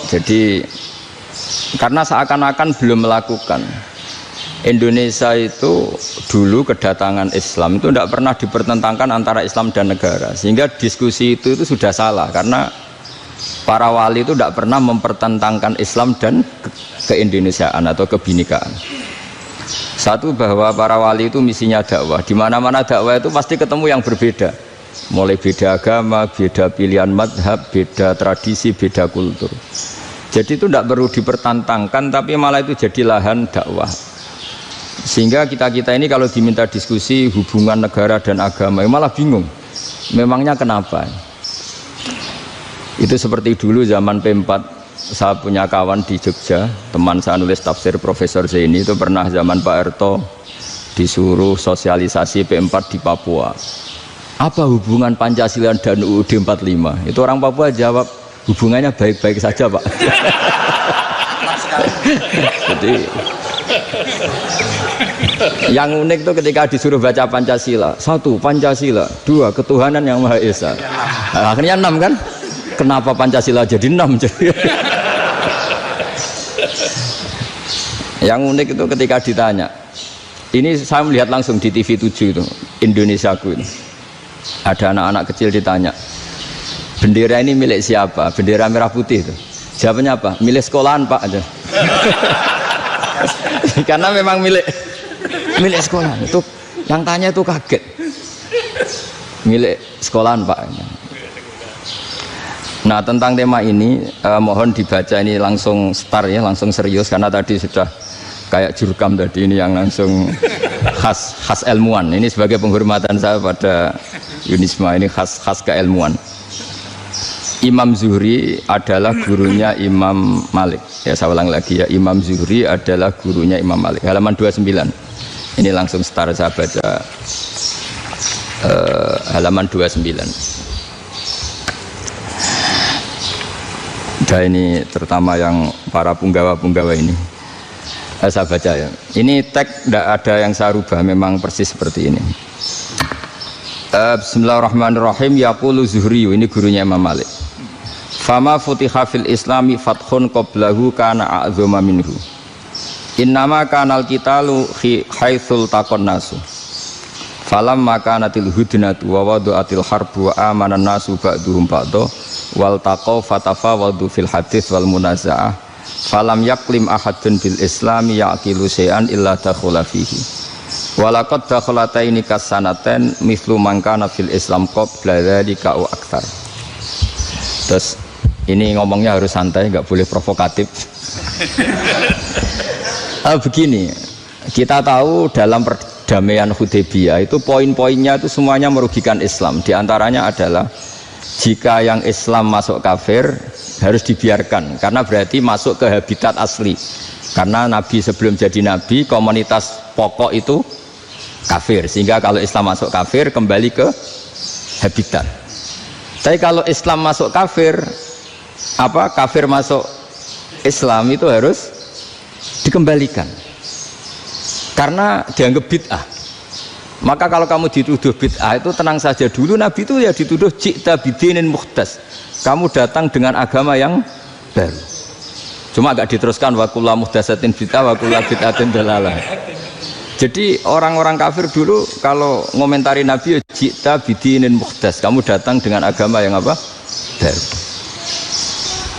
Jadi karena seakan-akan belum melakukan. Indonesia itu dulu kedatangan Islam itu tidak pernah dipertentangkan antara Islam dan negara, sehingga diskusi itu sudah salah karena para wali itu tidak pernah mempertentangkan Islam dan keindonesiaan atau kebinekaan. Satu, bahwa para wali itu misinya dakwah. Di mana-mana dakwah itu pasti ketemu yang berbeda. Mulai beda agama, beda pilihan madhab, beda tradisi, beda kultur. Jadi itu tidak perlu dipertentangkan, tapi malah itu jadi lahan dakwah. Sehingga kita-kita ini kalau diminta diskusi hubungan negara dan agama, malah bingung. Memangnya kenapa? Itu seperti dulu zaman P4. Saya punya kawan di Jogja, teman saya nulis tafsir Profesor Zaini, itu pernah zaman Pak Erto disuruh sosialisasi P4 di Papua. Apa hubungan Pancasila dan UUD 45? Itu orang Papua jawab, hubungannya baik-baik saja Pak. Jadi yang unik itu ketika disuruh baca Pancasila, 1 Pancasila, 2 ketuhanan yang Maha Esa. Nah, akhirnya 6 kan? Kenapa Pancasila jadi 6? Yang unik itu ketika ditanya, ini saya melihat langsung di TV 7 itu, Indonesiaku itu, ada anak-anak kecil ditanya, bendera ini milik siapa? Bendera merah putih itu. Jawabannya apa? Milik sekolahan Pak aja. Karena memang milik sekolahan. Itu yang tanya itu kaget. Milik sekolahan Pak. Nah, tentang tema ini mohon dibaca ini langsung start ya, langsung serius karena tadi sudah kayak jurkam tadi, ini yang langsung khas ilmuwan. Ini sebagai penghormatan saya pada Yunisma, ini khas keilmuan. Imam Zuhri adalah gurunya Imam Malik. Ya, saya ulang lagi ya, Imam Zuhri adalah gurunya Imam Malik. Halaman 29. Ini langsung start saya baca halaman 29. Dan ini terutama yang para punggawa-punggawa ini, saya baca ya. Ini teks tidak ada yang saya rubah, memang persis seperti ini. Bismillahirrahmanirrahim. Yaqulu Zuhri, ini gurunya Imam Malik. Fama futiha fil islami fathun qablahu kana a'zama minhu. Innama kanal qitalu haitsul taqon nasu. Falam makanatil hudnatu wa wadu'atil harbu wa amanan nasu ba'duhum ba'do wal taqaw fatafawadu fil hadits wal munaza'ah falam yaklim ahadun bil islami yaqilu syai'an illa dakhula fihi walaqad dakhalataini kasanaten mithlu man kana fil islam qabla dzalika wa aktsar. Terus ini ngomongnya harus santai, nggak boleh provokatif. Begini, kita tahu dalam perdamaian Hudaybiyah itu poin-poinnya itu semuanya merugikan Islam. Di antaranya adalah jika yang Islam masuk kafir harus dibiarkan karena berarti masuk ke habitat asli. Karena Nabi sebelum jadi Nabi komunitas pokok itu kafir, sehingga kalau Islam masuk kafir kembali ke habitat. Tapi kalau Islam masuk kafir, kafir masuk Islam itu harus dikembalikan karena dianggap bid'ah. Maka kalau kamu dituduh bid'ah itu tenang saja dulu, Nabi itu ya dituduh ji'ta bidinin muhdas, kamu datang dengan agama yang baru. Cuma agak diteruskan wa kullu muhdasatin bid'ah wa kullu bid'atin dalalah. Jadi orang-orang kafir dulu kalau ngomentari Nabi, ji'ta bidinin muhdas, kamu datang dengan agama yang baru.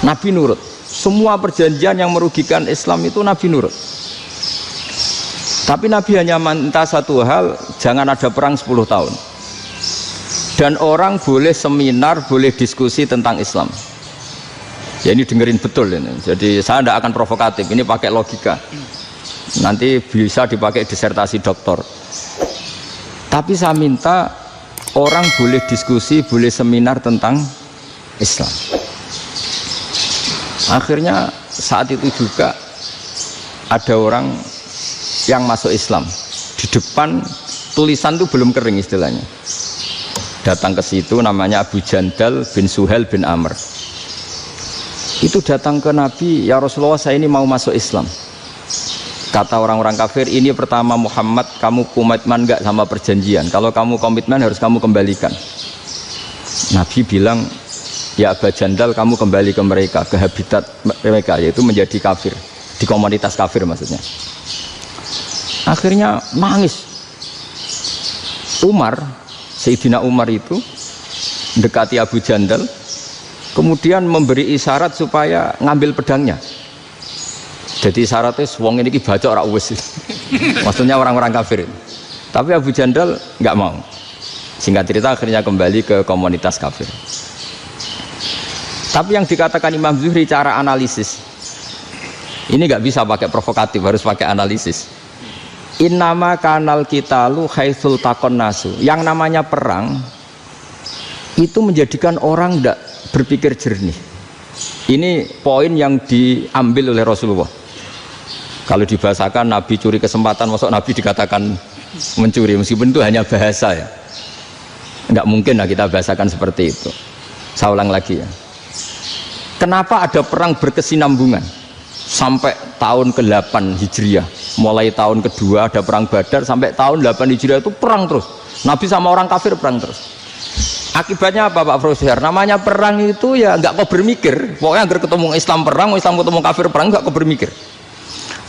Nabi nurut. Semua perjanjian yang merugikan Islam itu Nabi nurut. Tapi Nabi hanya minta satu hal, jangan ada perang 10 tahun. Dan orang boleh seminar, boleh diskusi tentang Islam. Ya ini dengerin betul ini. Jadi saya tidak akan provokatif, ini pakai logika. Nanti bisa dipakai disertasi doktor. Tapi saya minta orang boleh diskusi, boleh seminar tentang Islam. Akhirnya saat itu juga ada orang yang masuk Islam. Di depan tulisan itu belum kering istilahnya. Datang ke situ, namanya Abu Jandal bin Suhail bin Amr. Itu datang ke Nabi, ya Rasulullah saya ini mau masuk Islam. Kata orang-orang kafir, ini pertama Muhammad, kamu komitmen enggak sama perjanjian? Kalau kamu komitmen harus kamu kembalikan. Nabi bilang, ya Aba Jandal kamu kembali ke mereka, ke habitat mereka, yaitu menjadi kafir, di komunitas kafir maksudnya. Akhirnya nangis. Sayyidina Umar itu mendekati Abu Jandal, kemudian memberi isyarat supaya ngambil pedangnya. Jadi isyaratnya wong ini baca ora wis. Maksudnya orang-orang kafir. Tapi Abu Jandal nggak mau. Singkat cerita akhirnya kembali ke komunitas kafir. Tapi yang dikatakan Imam Zuhri cara analisis ini nggak bisa pakai provokatif, harus pakai analisis. Innama kanal qitalu haitsul taqon nasu. Yang namanya perang itu menjadikan orang tidak berpikir jernih. Ini poin yang diambil oleh Rasulullah. Kalau dibahasakan Nabi curi kesempatan, maksud Nabi dikatakan mencuri, meskipun itu hanya bahasa ya. Enggak mungkin lah kita bahasakan seperti itu. Saya ulang lagi ya. Kenapa ada perang berkesinambungan sampai tahun ke-8 Hijriah? Mulai tahun kedua ada perang Badar sampai tahun 8 Hijriah itu perang terus. Nabi sama orang kafir perang terus. Akibatnya apa Pak Profesor? Namanya perang itu ya nggak kau bermikir. Pokoknya agar ketemu Islam perang, Islam ketemu kafir perang, nggak kau bermikir.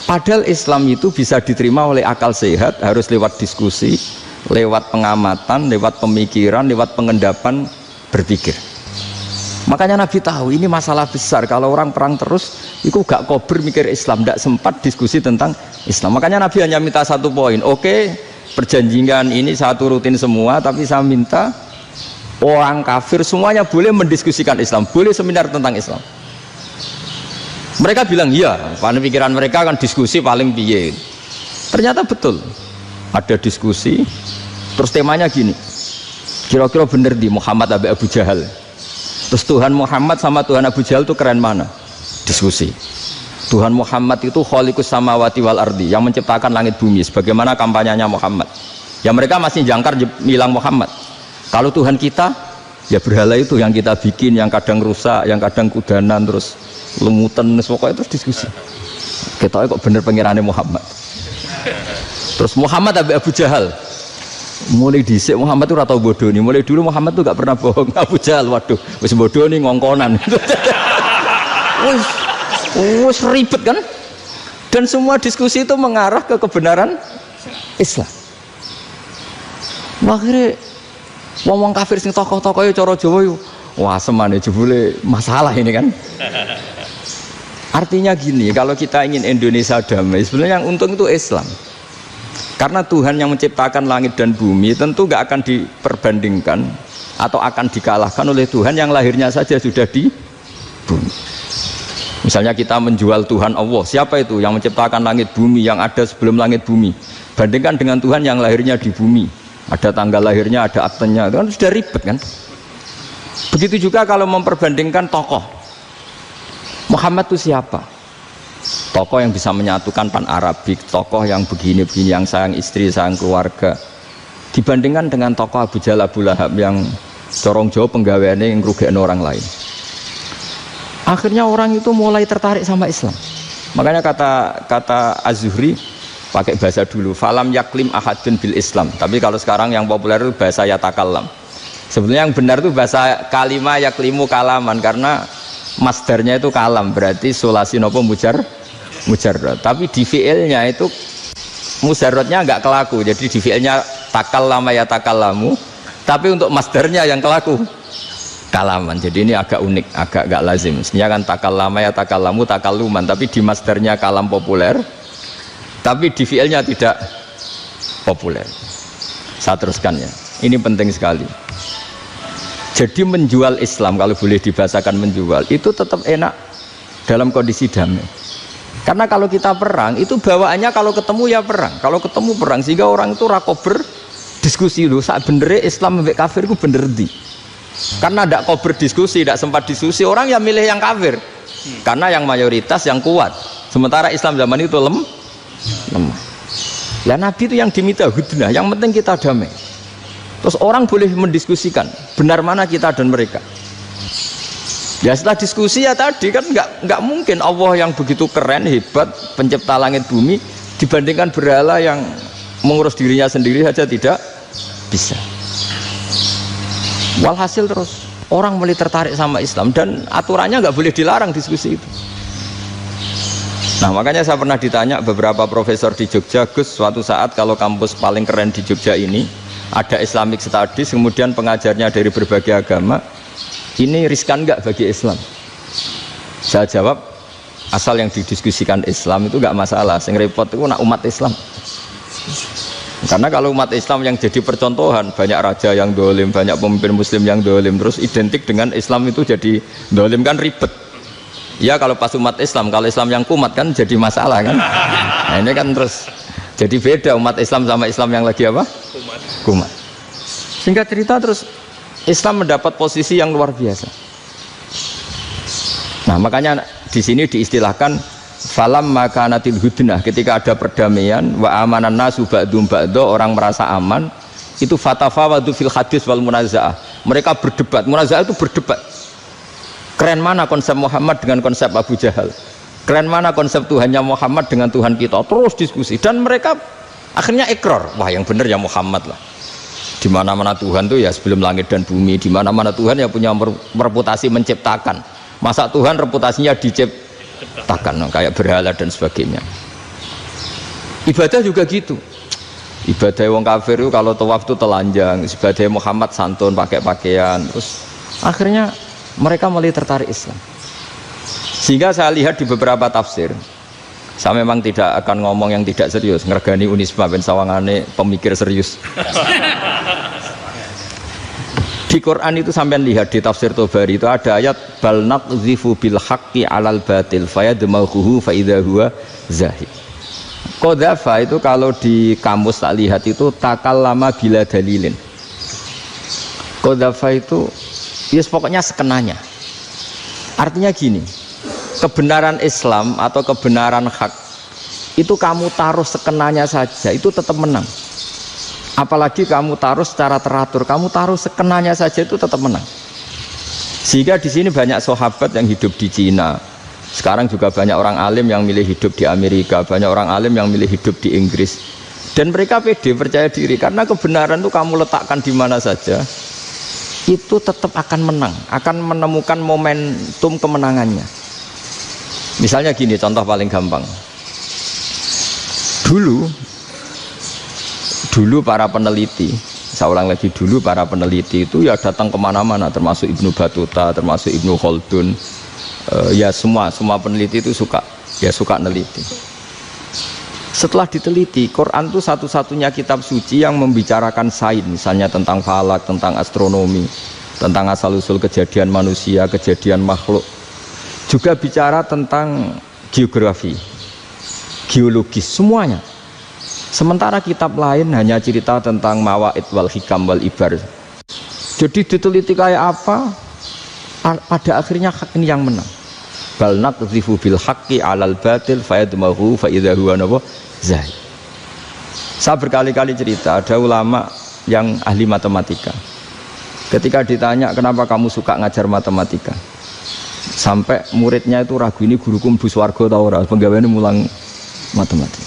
Padahal Islam itu bisa diterima oleh akal sehat, harus lewat diskusi, lewat pengamatan, lewat pemikiran, lewat pengendapan berpikir. Makanya Nabi tahu ini masalah besar. Kalau orang perang terus, itu gak kober mikir Islam, tidak sempat diskusi tentang Islam. Makanya Nabi hanya minta satu poin. Oke, perjanjian ini satu rutin semua, tapi saya minta orang kafir semuanya boleh mendiskusikan Islam, boleh seminar tentang Islam. Mereka bilang iya, pada pikiran mereka kan diskusi paling piye. Ternyata betul, ada diskusi. Terus temanya gini, kira-kira bener di Muhammad Abu Jahal. Terus Tuhan Muhammad sama Tuhan Abu Jahal itu keren mana? Diskusi. Tuhan Muhammad itu khaliqus samawati wal ardi, yang menciptakan langit bumi. Sebagaimana kampanyenya Muhammad. Ya mereka masih jangkar bilang Muhammad. Kalau Tuhan kita, ya berhala itu yang kita bikin, yang kadang rusak, yang kadang kudanan, terus lumutan, pokoknya terus diskusi. Kita kok bener pengirannya Muhammad. Terus Muhammad Abu Jahal. Mulai dhisik Muhammad itu ratau bodoh nih. Mulai dulu Muhammad tuh gak pernah bohong. Abu Jahal, waduh, wis bodoh nih ngongkonan. Wis ribet kan? Dan semua diskusi itu mengarah ke kebenaran Islam. Akhirnya ngomong kafir sing tokoh-tokoh yo cara Jawa yo. Wah, semane jebule masalah ini kan. Artinya gini, kalau kita ingin Indonesia damai, sebenarnya yang untung itu Islam. Karena Tuhan yang menciptakan langit dan bumi tentu gak akan diperbandingkan atau akan dikalahkan oleh Tuhan yang lahirnya saja sudah di bumi. Misalnya kita menjual Tuhan Allah, siapa itu yang menciptakan langit bumi, yang ada sebelum langit bumi, bandingkan dengan Tuhan yang lahirnya di bumi, ada tanggal lahirnya, ada aktenya, itu kan sudah ribet kan. Begitu juga kalau memperbandingkan tokoh, Muhammad itu siapa? Tokoh yang bisa menyatukan pan Arabik, tokoh yang begini-begini, yang sayang istri, sayang keluarga, dibandingkan dengan tokoh Abu Jahal, Abu Lahab yang corong jauh penggaweannya yang ngerugikan orang lain. Akhirnya orang itu mulai tertarik sama Islam. Makanya kata Az-Zuhri pakai bahasa dulu, falam yaklim ahadun bil Islam. Tapi kalau sekarang yang populer itu bahasa yatakallam. Sebenarnya yang benar itu bahasa kalimah yaklimu kalaman, karena masdarnya itu kalam, berarti sulasi nopo mujarrad. Tapi di fiilnya itu mujarradnya enggak kelaku. Jadi di fiilnya takallama ya takallamu, tapi untuk masdarnya yang kelaku kalaman. Jadi ini agak unik, agak enggak lazim. Sebenarnya kan takallama ya takallamu takalluman, tapi di masdarnya kalam populer, tapi di fiilnya tidak populer. Saya teruskan ya. Ini penting sekali. Jadi menjual Islam, kalau boleh dibahasakan menjual, itu tetap enak dalam kondisi damai. Karena kalau kita perang, itu bawaannya kalau ketemu ya perang. Kalau ketemu perang, sehingga orang itu rakober diskusi dulu. Saat benernya Islam sampai kafir itu bener di. Karena tidak kober diskusi, tidak sempat diskusi, orang yang milih yang kafir. Karena yang mayoritas yang kuat. Sementara Islam zaman itu lemah. Ya Nabi itu yang diminta hudnah, yang penting kita damai. Terus orang boleh mendiskusikan benar mana kita dan mereka. Ya setelah diskusi ya tadi kan nggak mungkin Allah yang begitu keren hebat pencipta langit bumi dibandingkan berhala yang mengurus dirinya sendiri saja tidak bisa. Walhasil terus orang mulai tertarik sama Islam dan aturannya nggak boleh dilarang diskusi itu. Nah makanya saya pernah ditanya beberapa profesor di Jogja, Gus, suatu saat kalau kampus paling keren di Jogja ini ada Islamic Studies, kemudian pengajarnya dari berbagai agama, ini riskan nggak bagi Islam? Saya jawab, asal yang didiskusikan Islam itu nggak masalah, yang repot itu nak umat Islam. Karena kalau umat Islam yang jadi percontohan, banyak raja yang dolim, banyak pemimpin muslim yang dolim, terus identik dengan Islam itu jadi dolim, kan ribet. Ya kalau pas umat Islam, kalau Islam yang kumat kan jadi masalah kan. Nah ini kan terus jadi beda umat Islam sama Islam yang lagi apa? Kumat. Singkat cerita terus Islam mendapat posisi yang luar biasa. Nah makanya di sini diistilahkan falam makanatil hudnah, ketika ada perdamaian wa amanan nasu ba'dum ba'do, orang merasa aman, itu fatafawadu fil hadis wal munazaah, mereka berdebat. Munazaah itu berdebat, keren mana konsep Muhammad dengan konsep Abu Jahal, keren mana konsep Tuhannya Muhammad dengan Tuhan kita, terus diskusi dan mereka akhirnya ikrar, wah yang benar ya Muhammad lah. Di mana-mana Tuhan tuh ya sebelum langit dan bumi, di mana-mana Tuhan ya punya reputasi menciptakan, masa Tuhan reputasinya diciptakan kayak berhala dan sebagainya. Ibadah juga gitu, ibadah wong kafir itu kalau tawaf itu telanjang, ibadah Muhammad santun pakai pakaian, terus akhirnya mereka mulai tertarik Islam. Sehingga saya lihat di beberapa tafsir, saya memang tidak akan ngomong yang tidak serius, ngergani Unisma ben sawangane pemikir serius. Di Quran itu sampean lihat di tafsir Tobari itu ada ayat bal naqzifu bil haqqi 'alal batil fayadmaghuhu fa idza huwa zahid. Qadzafa itu kalau di kamus tak lihat itu takallama bila dalilin. Qadzafa itu yes pokoknya sekenanya. Artinya gini, kebenaran Islam atau kebenaran hak itu kamu taruh sekenanya saja itu tetap menang. Apalagi kamu taruh secara teratur, kamu taruh sekenanya saja itu tetap menang. Sehingga di sini banyak sahabat yang hidup di Cina. Sekarang juga banyak orang alim yang milih hidup di Amerika, banyak orang alim yang milih hidup di Inggris. Dan mereka pede, percaya diri karena kebenaran itu kamu letakkan di mana saja, itu tetap akan menang, akan menemukan momentum kemenangannya. Misalnya gini, contoh paling gampang. Dulu para peneliti, saya ulang lagi, dulu para peneliti itu ya datang kemana-mana, termasuk Ibnu Battuta, termasuk Ibnu Khaldun, ya semua peneliti itu suka neliti. Setelah diteliti, Quran itu satu-satunya kitab suci yang membicarakan sains, misalnya tentang falak, tentang astronomi, tentang asal-usul kejadian manusia, kejadian makhluk, juga bicara tentang geografi, geologis, semuanya. Sementara kitab lain hanya cerita tentang mawaid wal hikam wal ibar. Jadi diteliti kayak apa, pada akhirnya hak ini yang menang. Bal naqzifu bil haqqi 'alal batil fayadmaghu fa idza huwa zahid. Saya berkali-kali cerita, ada ulama yang ahli matematika. Ketika ditanya kenapa kamu suka ngajar matematika, sampai muridnya itu ragu, ini guruku mlebu swarga ta ora, penggaweane mulang matematika.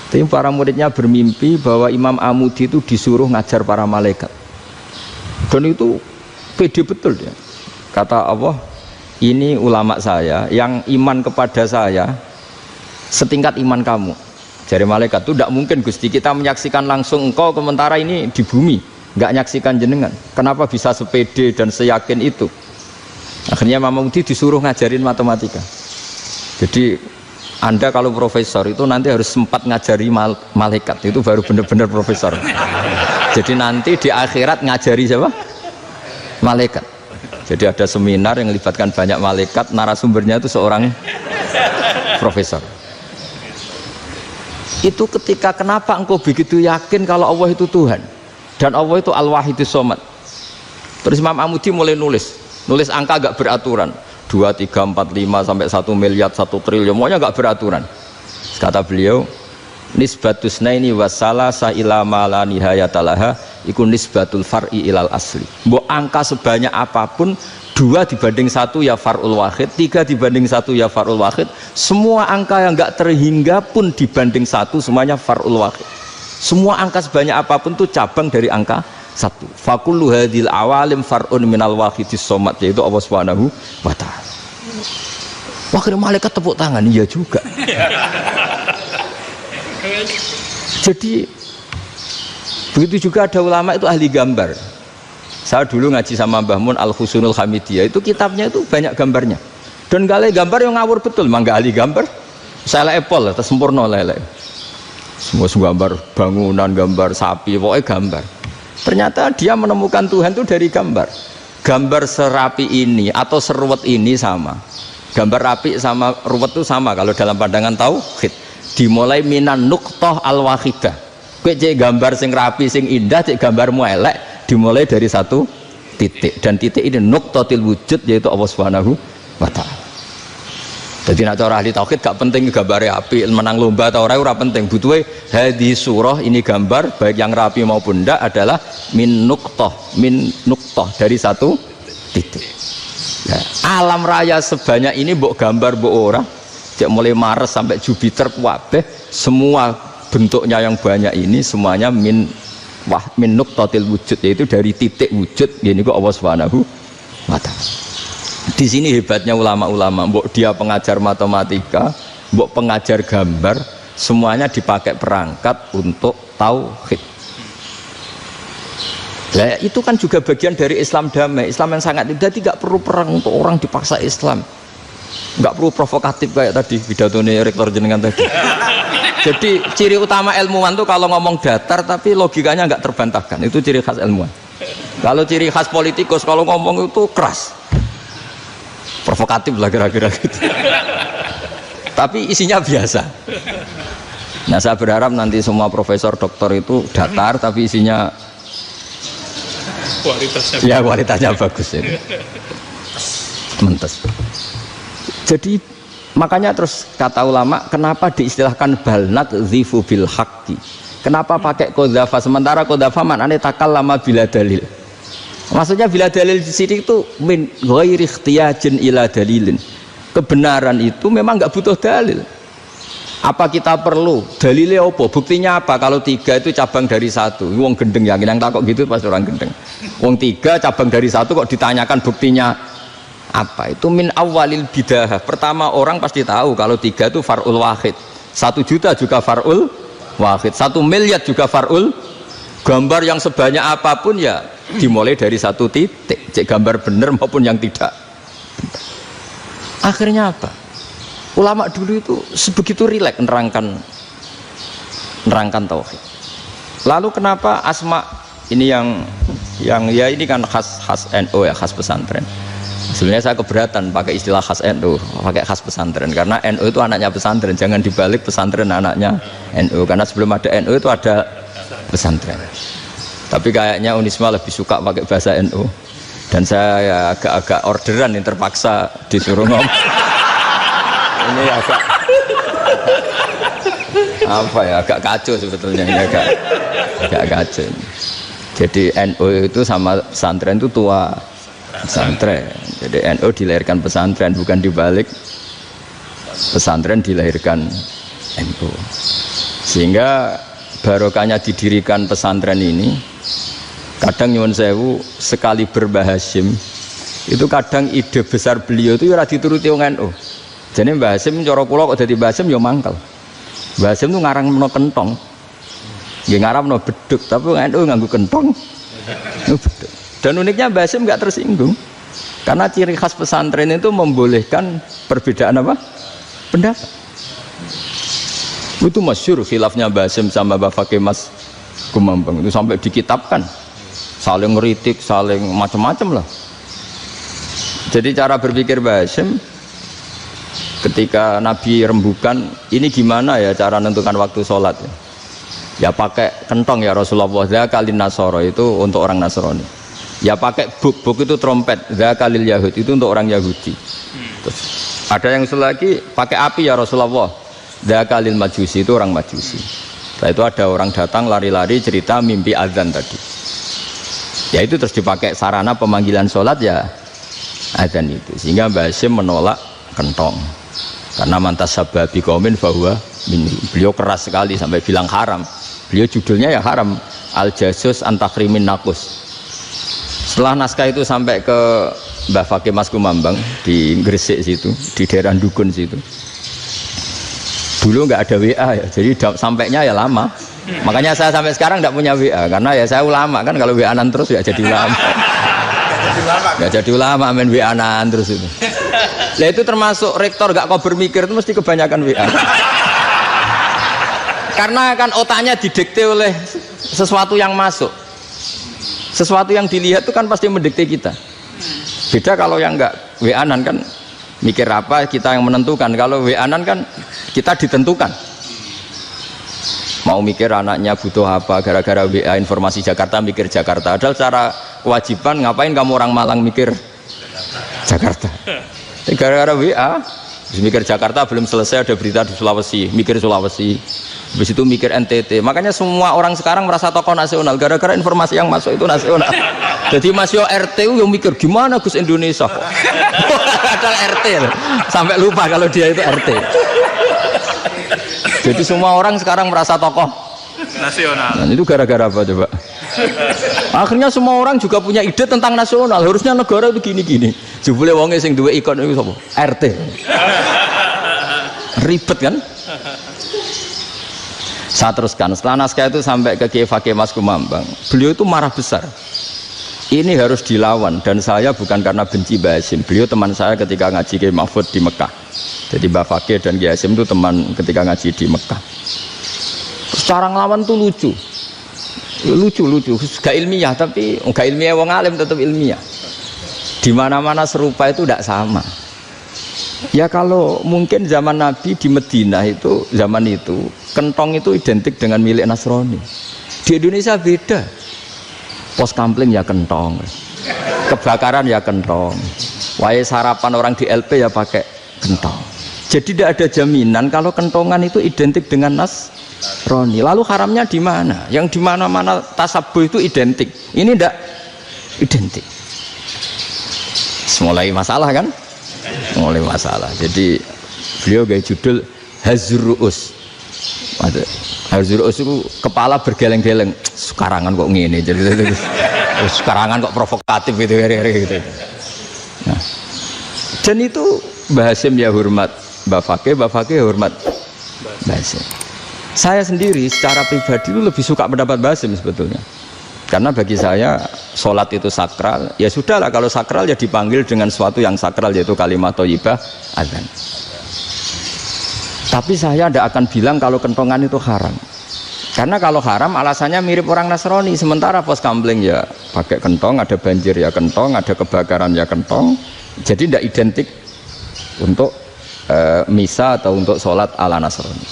Tapi para muridnya bermimpi bahwa Imam Amudi itu disuruh ngajar para malaikat. Dan itu pede betul dia. Kata Allah, ini ulama saya yang iman kepada saya setingkat iman kamu. Jadi malaikat itu tidak mungkin Gusti, kita menyaksikan langsung engkau, sementara ini di bumi nggak nyaksikan jenengan. Kenapa bisa sepede dan seyakin itu? Akhirnya Imam Amudi disuruh ngajarin matematika. Jadi Anda kalau profesor itu nanti harus sempat ngajari malaikat, itu baru benar-benar profesor. Jadi nanti di akhirat ngajari siapa? Malaikat. Jadi ada seminar yang melibatkan banyak malaikat, narasumbernya itu seorang profesor. Itu ketika kenapa engkau begitu yakin kalau Allah itu Tuhan dan Allah itu Al-Wahidus Shomad. Terus Imam Amudi mulai nulis angka gak beraturan, 2, 3, 4, 5 sampai 1 miliar, 1 triliun, semuanya gak beraturan. Kata beliau, nisbatus naini wasalasa ila ma la nihayatalaha iku nisbatul far'i ilal asli. Mbok angka sebanyak apapun, 2 dibanding 1 ya far'ul wahid, 3 dibanding 1 ya far'ul wahid. Semua angka yang gak terhingga pun dibanding 1 semuanya far'ul wahid. Semua angka sebanyak apapun itu cabang dari angka satu. Fakullu hadhil awalim far'un minal wahidis somad, yaitu Allah Subhanahu wa ta'ala. Wakil malaikat tepuk tangan, iya juga. Jadi begitu juga ada ulama itu ahli gambar. Saya dulu ngaji sama Mbah Mun Al-Husunul Hamidiyah, itu kitabnya itu banyak gambarnya. Dan gale gambar yang ngawur betul, mangga ahli gambar. Saya Apple, terus sempurna lele. Semua gambar bangunan, gambar sapi, pokoknya gambar. Ternyata dia menemukan Tuhan itu dari gambar. Gambar serapi ini atau seruwet ini sama. Gambar rapi sama ruwet itu sama kalau dalam pandangan tauhid. Dimulai minan nuqtah al-wahidah. Kowe cek gambar sing rapi, sing indah, cek gambarmu elek, dimulai dari satu titik. Dan titik ini nuqtatil wujud, yaitu Allah Subhanahu wa ta'ala. Jadi nak cara ahli tauhid gak penting gambare api, menang lomba atau ora penting. Butuhe hadis surah ini gambar baik yang rapi maupun ndak adalah min nuqtah dari satu titik. Ya, alam raya sebanyak ini mbok gambar mbok ora, cek mulai Mars sampai Jupiter kabeh semua bentuknya yang banyak ini semuanya min nuqtatil wujud, yaitu dari titik wujud, ini kok Allah Subhanahu wa ta'ala. Di sini hebatnya ulama-ulama, mbok dia pengajar matematika, mbok pengajar gambar, semuanya dipakai perangkat untuk tauhid. Nah, itu kan juga bagian dari Islam damai, Islam yang sangat jadi tidak perlu perang untuk orang dipaksa Islam, nggak perlu provokatif kayak tadi pidatonya rektor jenengan tadi. Jadi ciri utama ilmuwan tuh kalau ngomong datar tapi logikanya nggak terbantahkan, itu ciri khas ilmuwan. Kalau ciri khas politikus kalau ngomong itu keras, provokatif lah kira-kira gitu. Tapi isinya biasa. Nah, saya berharap nanti semua profesor doktor itu datar tapi isinya kualitasnya bagus ya. Mentes. Jadi makanya terus kata ulama, kenapa diistilahkan balnat zifu bil haqqi? Kenapa pakai qadzafa sementara qadzafa maknanya takallama bila dalil? Maksudnya bila dalil di sini itu min ghairi ikhtiyajin ila dalilin. Kebenaran itu memang nggak butuh dalil. Apa kita perlu dalilnya apa? Buktinya apa? Kalau 3 itu cabang dari 1. Wong gendeng yakin yang takut gitu pasti orang gendeng. Wong 3 cabang dari 1 kok ditanyakan buktinya apa? Itu min awalil bidah. Pertama orang pasti tahu kalau 3 itu far'ul wahid. 1 juta juga far'ul wahid. 1 miliar juga far'ul. Gambar yang sebanyak apapun ya dimulai dari 1 titik, cek gambar benar maupun yang tidak. Akhirnya apa? Ulama dulu itu sebegitu rileks nerangkan tauhid. Lalu kenapa asma ini yang ya ini kan khas NU ya, khas pesantren. Sebenarnya saya keberatan pakai istilah khas NU, pakai khas pesantren karena NU itu anaknya pesantren, jangan dibalik pesantren anaknya NU, karena sebelum ada NU itu ada pesantren. Tapi kayaknya Unisma lebih suka pakai bahasa NU dan saya ya agak orderan yang terpaksa disuruh ngomong. Ini agak apa ya, agak kacau sebetulnya, ini agak kacau. Jadi NU itu sama pesantren itu tua pesantren. Jadi NU dilahirkan pesantren, bukan dibalik pesantren dilahirkan NU. Sehingga barokahnya didirikan pesantren ini, kadang nyuwun sewu sekali Mbah Hasyim itu kadang ide besar beliau itu ora dituruti wong NU. Jadi Mbah Hasyim cara kula kok dadi Mbah Hasyim ya mangkel. Mbah Hasyim itu ngarangno kentong. Nggih ngaramno beduk, tapi NU nganggo kentong. Beduk. Dan uniknya Mbah Hasyim enggak tersinggung. Karena ciri khas pesantren itu membolehkan perbedaan apa? Pendapat. Itu masyhur khilafnya Mbah Hasyim sama Mbah Fakih Mas Kumambang itu sampai dikitabkan. Saling ngeritik, saling macam-macam lah. Jadi cara berpikir Mbah Hasyim ketika Nabi rembukan, ini gimana ya cara menentukan waktu sholat ya? Ya pakai kentong ya Rasulullah, zakalin nasoro itu untuk orang Nasrani. Ya pakai buk itu trompet, zakalil Yahud itu untuk orang Yahudi. Terus ada yang usul lagi pakai api ya Rasulullah, zakalil Majusi itu orang Majusi. Setelah itu ada orang datang lari-lari cerita mimpi azan tadi. Ya itu terus dipakai sarana pemanggilan sholat ya azan itu. Sehingga Mbah Hasyim menolak kentong. Karena mantas sababi kaumin bahwa beliau keras sekali sampai bilang haram. Beliau judulnya ya haram. Al-Jasus Antakrimin Nakus. Setelah naskah itu sampai ke Mbah Fakih Mas Kumambang di Gresik situ, di daerah Dukun situ. Dulu nggak ada WA ya, jadi sampainya ya lama. Makanya saya sampai sekarang nggak punya WA, karena ya saya ulama kan, kalau WA-an terus ya jadi ulama. Nggak jadi ulama, main WA-an terus itu. Nah itu termasuk rektor nggak kau bermikir itu mesti kebanyakan WA. Karena kan otaknya didikte oleh sesuatu yang masuk. Sesuatu yang dilihat itu kan pasti mendikte kita. Beda kalau yang enggak WA-an kan mikir apa kita yang menentukan. Kalau WA-an kan kita ditentukan. Mau mikir anaknya butuh apa, gara-gara WA informasi Jakarta mikir Jakarta. Padahal secara kewajiban ngapain kamu orang Malang mikir Jakarta. Gara-gara WA mikir Jakarta belum selesai ada berita di Sulawesi, mikir Sulawesi. Habis itu mikir NTT. Makanya semua orang sekarang merasa tokoh nasional gara-gara informasi yang masuk itu nasional. Jadi Mas Yo RT yang mikir gimana Gus Indonesia kok. Ada RT loh. Sampai lupa kalau dia itu RT. Jadi semua orang sekarang merasa tokoh nasional. Dan itu gara-gara apa coba? Akhirnya semua orang juga punya ide tentang nasional. Harusnya negara itu gini-gini. Jebule wonge sing duwe ikon itu sapa? RT. Ribet kan? Saya teruskan, setelah naskah itu sampai ke Kiai Fakih Mas Kumambang, beliau itu marah besar. Ini harus dilawan, dan saya bukan karena benci Mbah Hasyim. Beliau teman saya ketika ngaji Kiai Mahfud di Mekah. Jadi Mbah Fakih dan Kiai Hasyim itu teman ketika ngaji di Mekah. Secara ngelawan tuh lucu, gak ilmiah, tapi gak ilmiah wong alim tetap ilmiah. Di mana-mana serupa itu tidak sama. Ya kalau mungkin zaman Nabi di Madinah itu, zaman itu kentong itu identik dengan milik Nasrani. Di Indonesia beda. Pos kampling ya kentong, kebakaran ya kentong, wae sarapan orang di LP ya pakai kentong. Jadi tidak ada jaminan kalau kentongan itu identik dengan Nasrani. Lalu haramnya di mana? Yang di mana-mana tasabuh itu identik. Ini tidak identik. Mulai masalah kan? Mulai masalah. Jadi beliau gaya judul Hazruus. Hazruus itu kepala bergeleng-geleng. Sekarangan kok ngene. Jadi sekarangan kok provokatif gitu. Nah, dan itu Mbah Hasyim ya hormat Mbah Fakih hormat Mbah Hasyim. Saya sendiri secara pribadi itu lebih suka pendapat Mbah Hasyim sebetulnya. Karena bagi saya sholat itu sakral, ya sudahlah kalau sakral ya dipanggil dengan sesuatu yang sakral yaitu kalimat thayyibah adzan. Tapi saya tidak akan bilang kalau kentongan itu haram. Karena kalau haram alasannya mirip orang Nasrani. Sementara pos kampling ya pakai kentong, ada banjir ya kentong, ada kebakaran ya kentong. Jadi tidak identik untuk misa atau untuk sholat ala Nasrani.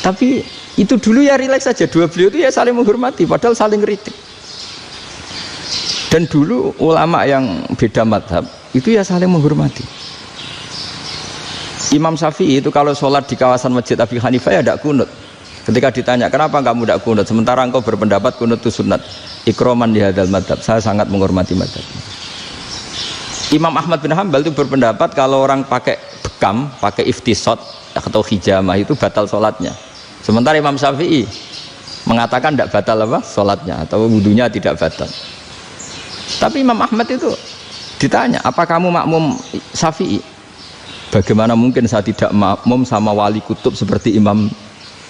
Tapi itu dulu ya rileks saja, dua beliau itu ya saling menghormati padahal saling kritik. Dan dulu ulama yang beda madhab itu ya saling menghormati. Imam Syafi'i itu kalau sholat di kawasan Masjid Abi Hanifah ya tidak kunut. Ketika ditanya kenapa kamu tidak kunut sementara engkau berpendapat kunut itu sunat, ikroman di hadal madhab, saya sangat menghormati madhab. Imam Ahmad bin Hanbal itu berpendapat kalau orang pakai bekam, pakai iftisot atau hijamah itu batal sholatnya. Sementara Imam Syafi'i mengatakan tidak batal apa sholatnya atau wudunya tidak batal. Tapi Imam Ahmad itu ditanya, apa kamu makmum Syafi'i? Bagaimana mungkin saya tidak makmum sama wali kutub seperti Imam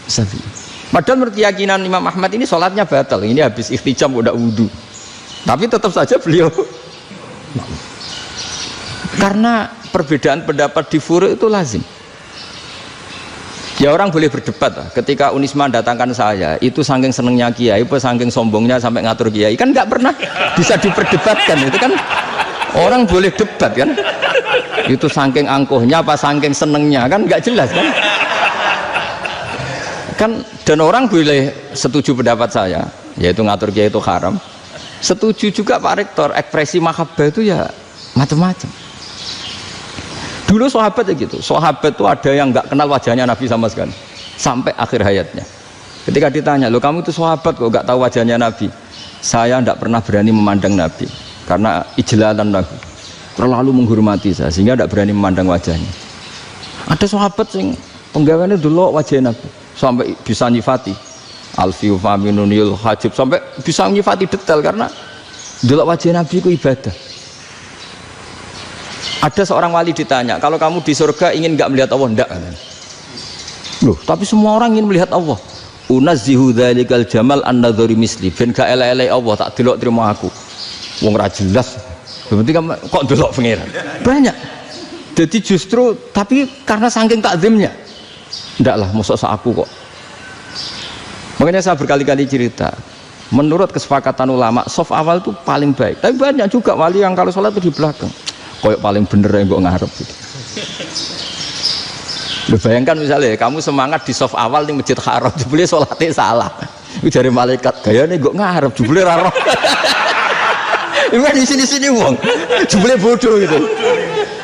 Syafi'i? Padahal menurut keyakinan Imam Ahmad ini sholatnya batal. Ini habis ikhtijam udah wudu. Tapi tetap saja beliau karena perbedaan pendapat di furu' itu lazim. Ya orang boleh berdebat lah. Ketika Unisma datangkan saya, itu saking senengnya kiai, saking sombongnya sampai ngatur kiai, kan nggak pernah bisa diperdebatkan. Itu kan orang boleh debat kan? Itu saking angkuhnya apa saking senengnya kan nggak jelas kan? Kan dan orang boleh setuju pendapat saya, yaitu ngatur kiai itu haram. Setuju juga Pak Rektor, ekspresi mahabbah itu ya macam-macam. Dulu sahabat ya gitu, sahabat itu ada yang nggak kenal wajahnya Nabi sama sekali sampai akhir hayatnya. Ketika ditanya, lo kamu itu sahabat kok nggak tahu wajahnya Nabi? Saya tidak pernah berani memandang Nabi karena ijlalan Nabi, terlalu menghormati saya sehingga tidak berani memandang wajahnya. Ada sahabat yang penggawaannya dulu wajah Nabi sampai bisa nyifati. Alfiu faminunil hajib sampai bisa nyifati detail karena delok wajah Nabi itu ibadah. Ada seorang wali ditanya, kalau kamu di surga ingin nggak melihat Allah? Enggak. Loh, tapi semua orang ingin melihat Allah. Unazzihu dzalikal jamal an-nadhari misli, ben gak elek-elek Allah tak delok terima aku. Wong ra jelas. Berarti kok delok pangeran. Banyak. Jadi justru tapi karena saking takzimnya. Ndaklah mosok sak aku kok. Makanya saya berkali-kali cerita. Menurut kesepakatan ulama, soft awal itu paling baik. Tapi banyak juga wali yang kalau sholat itu di belakang. Koyok paling bener yang gue ngarep gitu. Lu bayangkan misalnya kamu semangat di soft awal di Masjid Haram, jebule sholatnya salah. Itu dari malaikat, gayane gue ngarep, jebule ra roh. Ini di sini-sini wong, jebule bodoh gitu.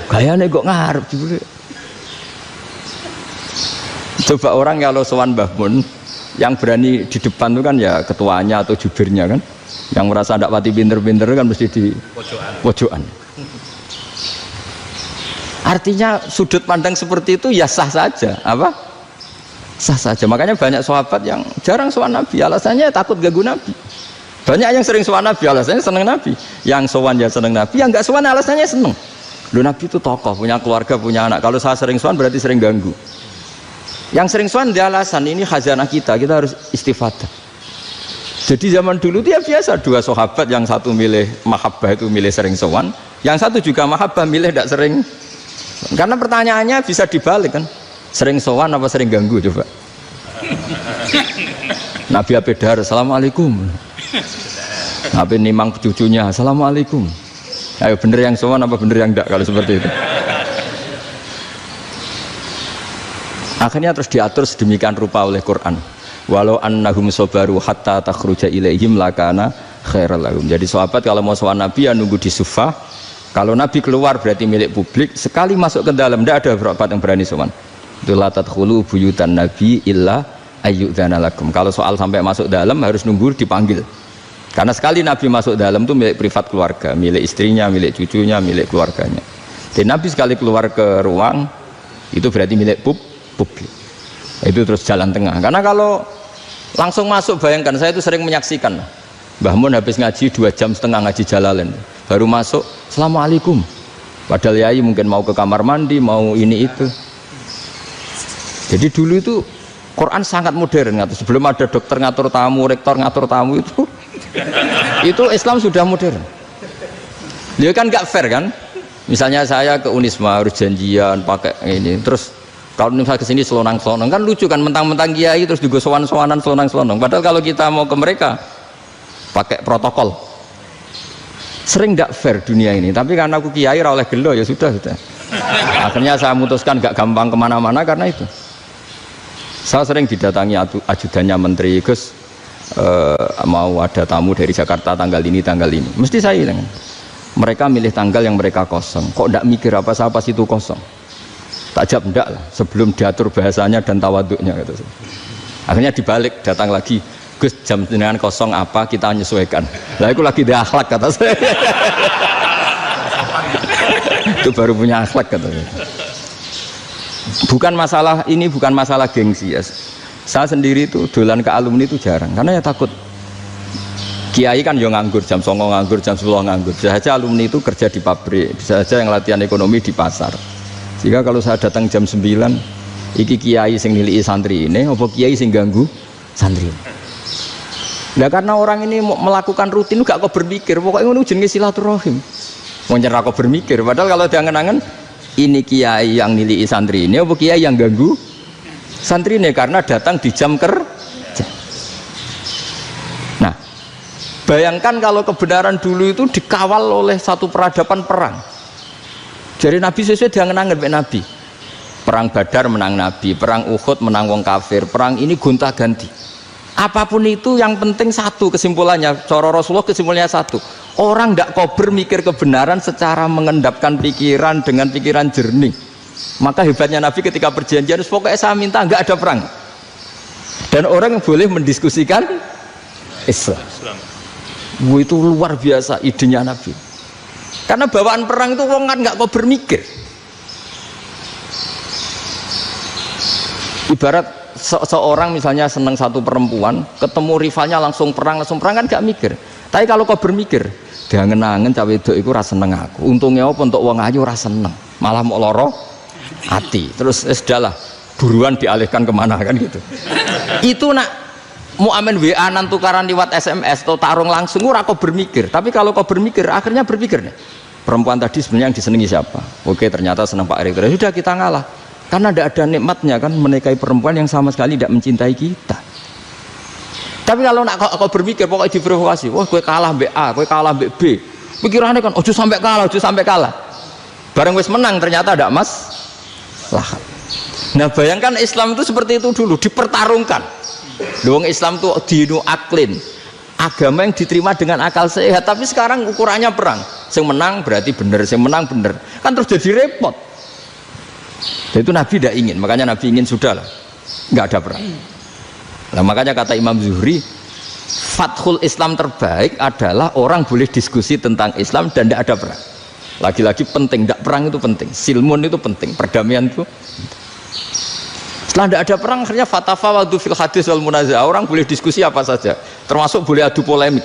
Gayane gue ngarep, jebule. Coba orang kalau sowan Mbah Mun, yang berani di depan itu kan ya ketuanya atau jubirnya kan, yang merasa ndak pati pinter-pinter kan mesti di pojokan. Artinya sudut pandang seperti itu ya sah saja, apa? Sah saja. Makanya banyak sahabat yang jarang sowan Nabi, alasannya takut ganggu Nabi. Banyak yang sering sowan Nabi, alasannya seneng Nabi. Yang sowan ya seneng Nabi, yang nggak sowan alasannya seneng. Loh, Nabi itu tokoh, punya keluarga, punya anak. Kalau saya sering sowan berarti sering ganggu. Yang sering sowan dia alasan ini khazanah kita harus istifadah. Jadi zaman dulu dia biasa dua sahabat, yang satu milih mahabbah itu milih sering sowan, yang satu juga mahabbah milih tidak sering. Karena pertanyaannya bisa dibalik kan, sering sowan apa sering ganggu coba. Nabi Abedar, assalamualaikum. Nabi nimang cucunya, assalamualaikum. Ayo bener yang sowan apa bener yang enggak kalau seperti itu. Akhirnya terus diatur sedemikian rupa oleh Quran. Walau annahum sabaru hatta takhruja ilaihim lakana khairal lahum. Jadi sahabat kalau mau sowan Nabi ya nunggu di sufah. Kalau Nabi keluar berarti milik publik. Sekali masuk ke dalam tidak ada berapa yang berani sowan. La tadkhulu buyutan Nabi illa ayyudzana lakum. Kalau soal sampai masuk dalam harus nunggu dipanggil. Karena sekali Nabi masuk dalam itu milik privat keluarga, milik istrinya, milik cucunya, milik keluarganya. Dan Nabi sekali keluar ke ruang itu berarti milik publik. Itu terus jalan tengah. Karena kalau langsung masuk, bayangkan saya itu sering menyaksikan. Mbah Mun habis ngaji 2,5 jam ngaji Jalalain, baru masuk, assalamualaikum. Padahal yai mungkin mau ke kamar mandi, mau ini itu. Jadi dulu itu Quran sangat modern. Sebelum ada dokter ngatur tamu, rektor ngatur tamu itu Islam sudah modern. Dia kan nggak fair kan? Misalnya saya ke Unisma harus janjian pakai ini, terus kalau misalnya kesini selonang-selonang kan lucu kan, mentang-mentang kiai terus juga sowan-sowanan selonang-selonang. Padahal kalau kita mau ke mereka pakai protokol. Sering tidak fair dunia ini, tapi karena aku kiai oleh gelo ya sudah. Akhirnya saya memutuskan gak gampang kemana-mana karena itu. Saya sering didatangi ajudannya menteri, Gus mau ada tamu dari Jakarta tanggal ini, mesti saya bilang, mereka milih tanggal yang mereka kosong, kok tidak mikir apa situ kosong. Tak jawab enggak lah, sebelum diatur bahasanya dan tawaduknya gitu. Akhirnya dibalik, datang lagi, Gus jam dengan kosong apa kita menyesuaikan. Lah itu lagi dia akhlak kata saya. Itu baru punya akhlak kata saya. Bukan masalah ini, bukan masalah gengsi ya. Saya sendiri itu dolan ke alumni itu jarang karena ya takut. Kiai kan yo nganggur, jam 09.00 nganggur, jam 10 nganggur. Bisa saja alumni itu kerja di pabrik, bisa saja yang latihan ekonomi di pasar. Jika kalau saya datang jam 9, iki kiai sing nilai santri ini, apa kiai sing ganggu santri? Nah karena orang ini melakukan rutin gak kok berpikir, pokoknya ngono jenenge silaturahim. Mau nyerah kok berpikir, padahal kalau diangen-angen ini kiai yang nilai santri ini, apa kiai yang ganggu santri ini karena datang di jam kerja. Nah, bayangkan kalau kebenaran dulu itu dikawal oleh satu peradaban perang. Jadi Nabi sesuai diangen-angen Nabi. Perang Badar menang Nabi, perang Uhud menang wong kafir, perang ini gonta-ganti. Apapun itu yang penting satu kesimpulannya, cara Rasulullah kesimpulannya satu. Orang tidak kober mikir kebenaran secara mengendapkan pikiran dengan pikiran jernih. Maka hebatnya Nabi ketika perjanjian, pokoknya saya minta nggak ada perang. Dan orang yang boleh mendiskusikan Islam. Itu luar biasa idenya Nabi. Karena bawaan perang itu orang kan nggak kober mikir. Ibarat seorang misalnya seneng satu perempuan, ketemu rivalnya langsung perang kan gak mikir. Tapi kalau kau bermikir, dia ngenangen cawe wedok iku ora seneng aku. Untungnya apa untuk wong ayu ora seneng, malah mau loro hati. Terus sudahlah, buruan dialihkan kemana kan gitu. Itu nak mau amen WA nan tukaran lewat SMS atau tarung langsung ora kau bermikir. Tapi kalau kau bermikir, akhirnya berpikir nih. Perempuan tadi sebenarnya yang disenangi siapa? Oke, ternyata senang Pak Erick. Sudah kita ngalah. Karena tidak ada nikmatnya kan menikahi perempuan yang sama sekali tidak mencintai kita. Tapi kalau nak kau berpikir pokoknya diprovokasi, wah gue kalah mbak A, gue kalah mbak B. Pikirannya kan, ojo sampai kalah. Bareng wis menang ternyata ada mas. Lah. Nah bayangkan Islam itu seperti itu dulu, dipertarungkan. Doang Islam itu dinu aklin. Agama yang diterima dengan akal sehat, tapi sekarang ukurannya perang. Yang menang berarti benar, yang menang benar. Kan terus jadi repot. Dan itu Nabi tidak ingin, makanya Nabi ingin sudahlah, nggak ada perang. Nah makanya kata Imam Zuhri, fathul Islam terbaik adalah orang boleh diskusi tentang Islam dan tidak ada perang. Lagi-lagi penting, tidak perang itu penting. Silmun itu penting, perdamaian itu. Setelah tidak ada perang, akhirnya fatafawadu fil hadis wal munazah. Orang boleh diskusi apa saja, termasuk boleh adu polemik.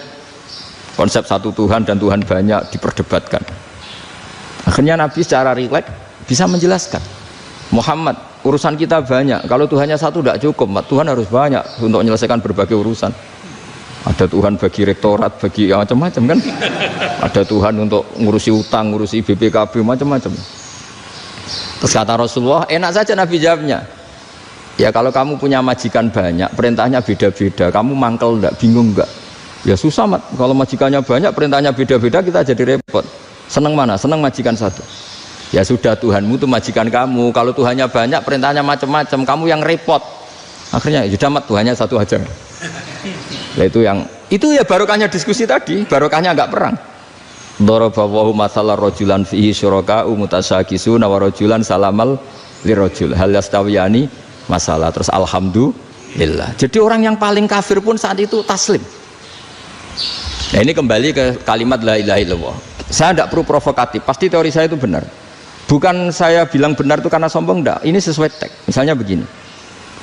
Konsep satu Tuhan dan Tuhan banyak diperdebatkan. Akhirnya Nabi secara rileks bisa menjelaskan, Muhammad, urusan kita banyak. Kalau Tuhannya satu tidak cukup, Tuhan harus banyak untuk menyelesaikan berbagai urusan. Ada Tuhan bagi rektorat, bagi macam-macam kan. Ada Tuhan untuk ngurusi utang, ngurusi BPKB, macam-macam. Terus kata Rasulullah, enak saja Nabi jawabnya. Ya kalau kamu punya majikan banyak, perintahnya beda-beda, kamu mangkel enggak, bingung enggak? Ya susah mat, kalau majikannya banyak, perintahnya beda-beda, kita jadi repot. Seneng mana? Seneng majikan satu. Ya sudah, Tuhanmu itu majikan kamu. Kalau Tuhannya banyak, perintahnya macam-macam, kamu yang repot. Akhirnya sudah mat, Tuhannya satu aja. Nah, itu ya barokahnya diskusi tadi, barokahnya enggak perang. Daraballahu mathalan rajulan fihi syuraka'u mutasyakisuna wa rajulan salamal lirajul hal yastawiyani masalah. Terus alhamdulillah. Jadi orang yang paling kafir pun saat itu taslim. Nah ini kembali ke kalimat la ilaha illallah. Saya tidak perlu provokatif, pasti teori saya itu benar. Bukan saya bilang benar itu karena sombong, enggak. Ini sesuai teks. Misalnya begini,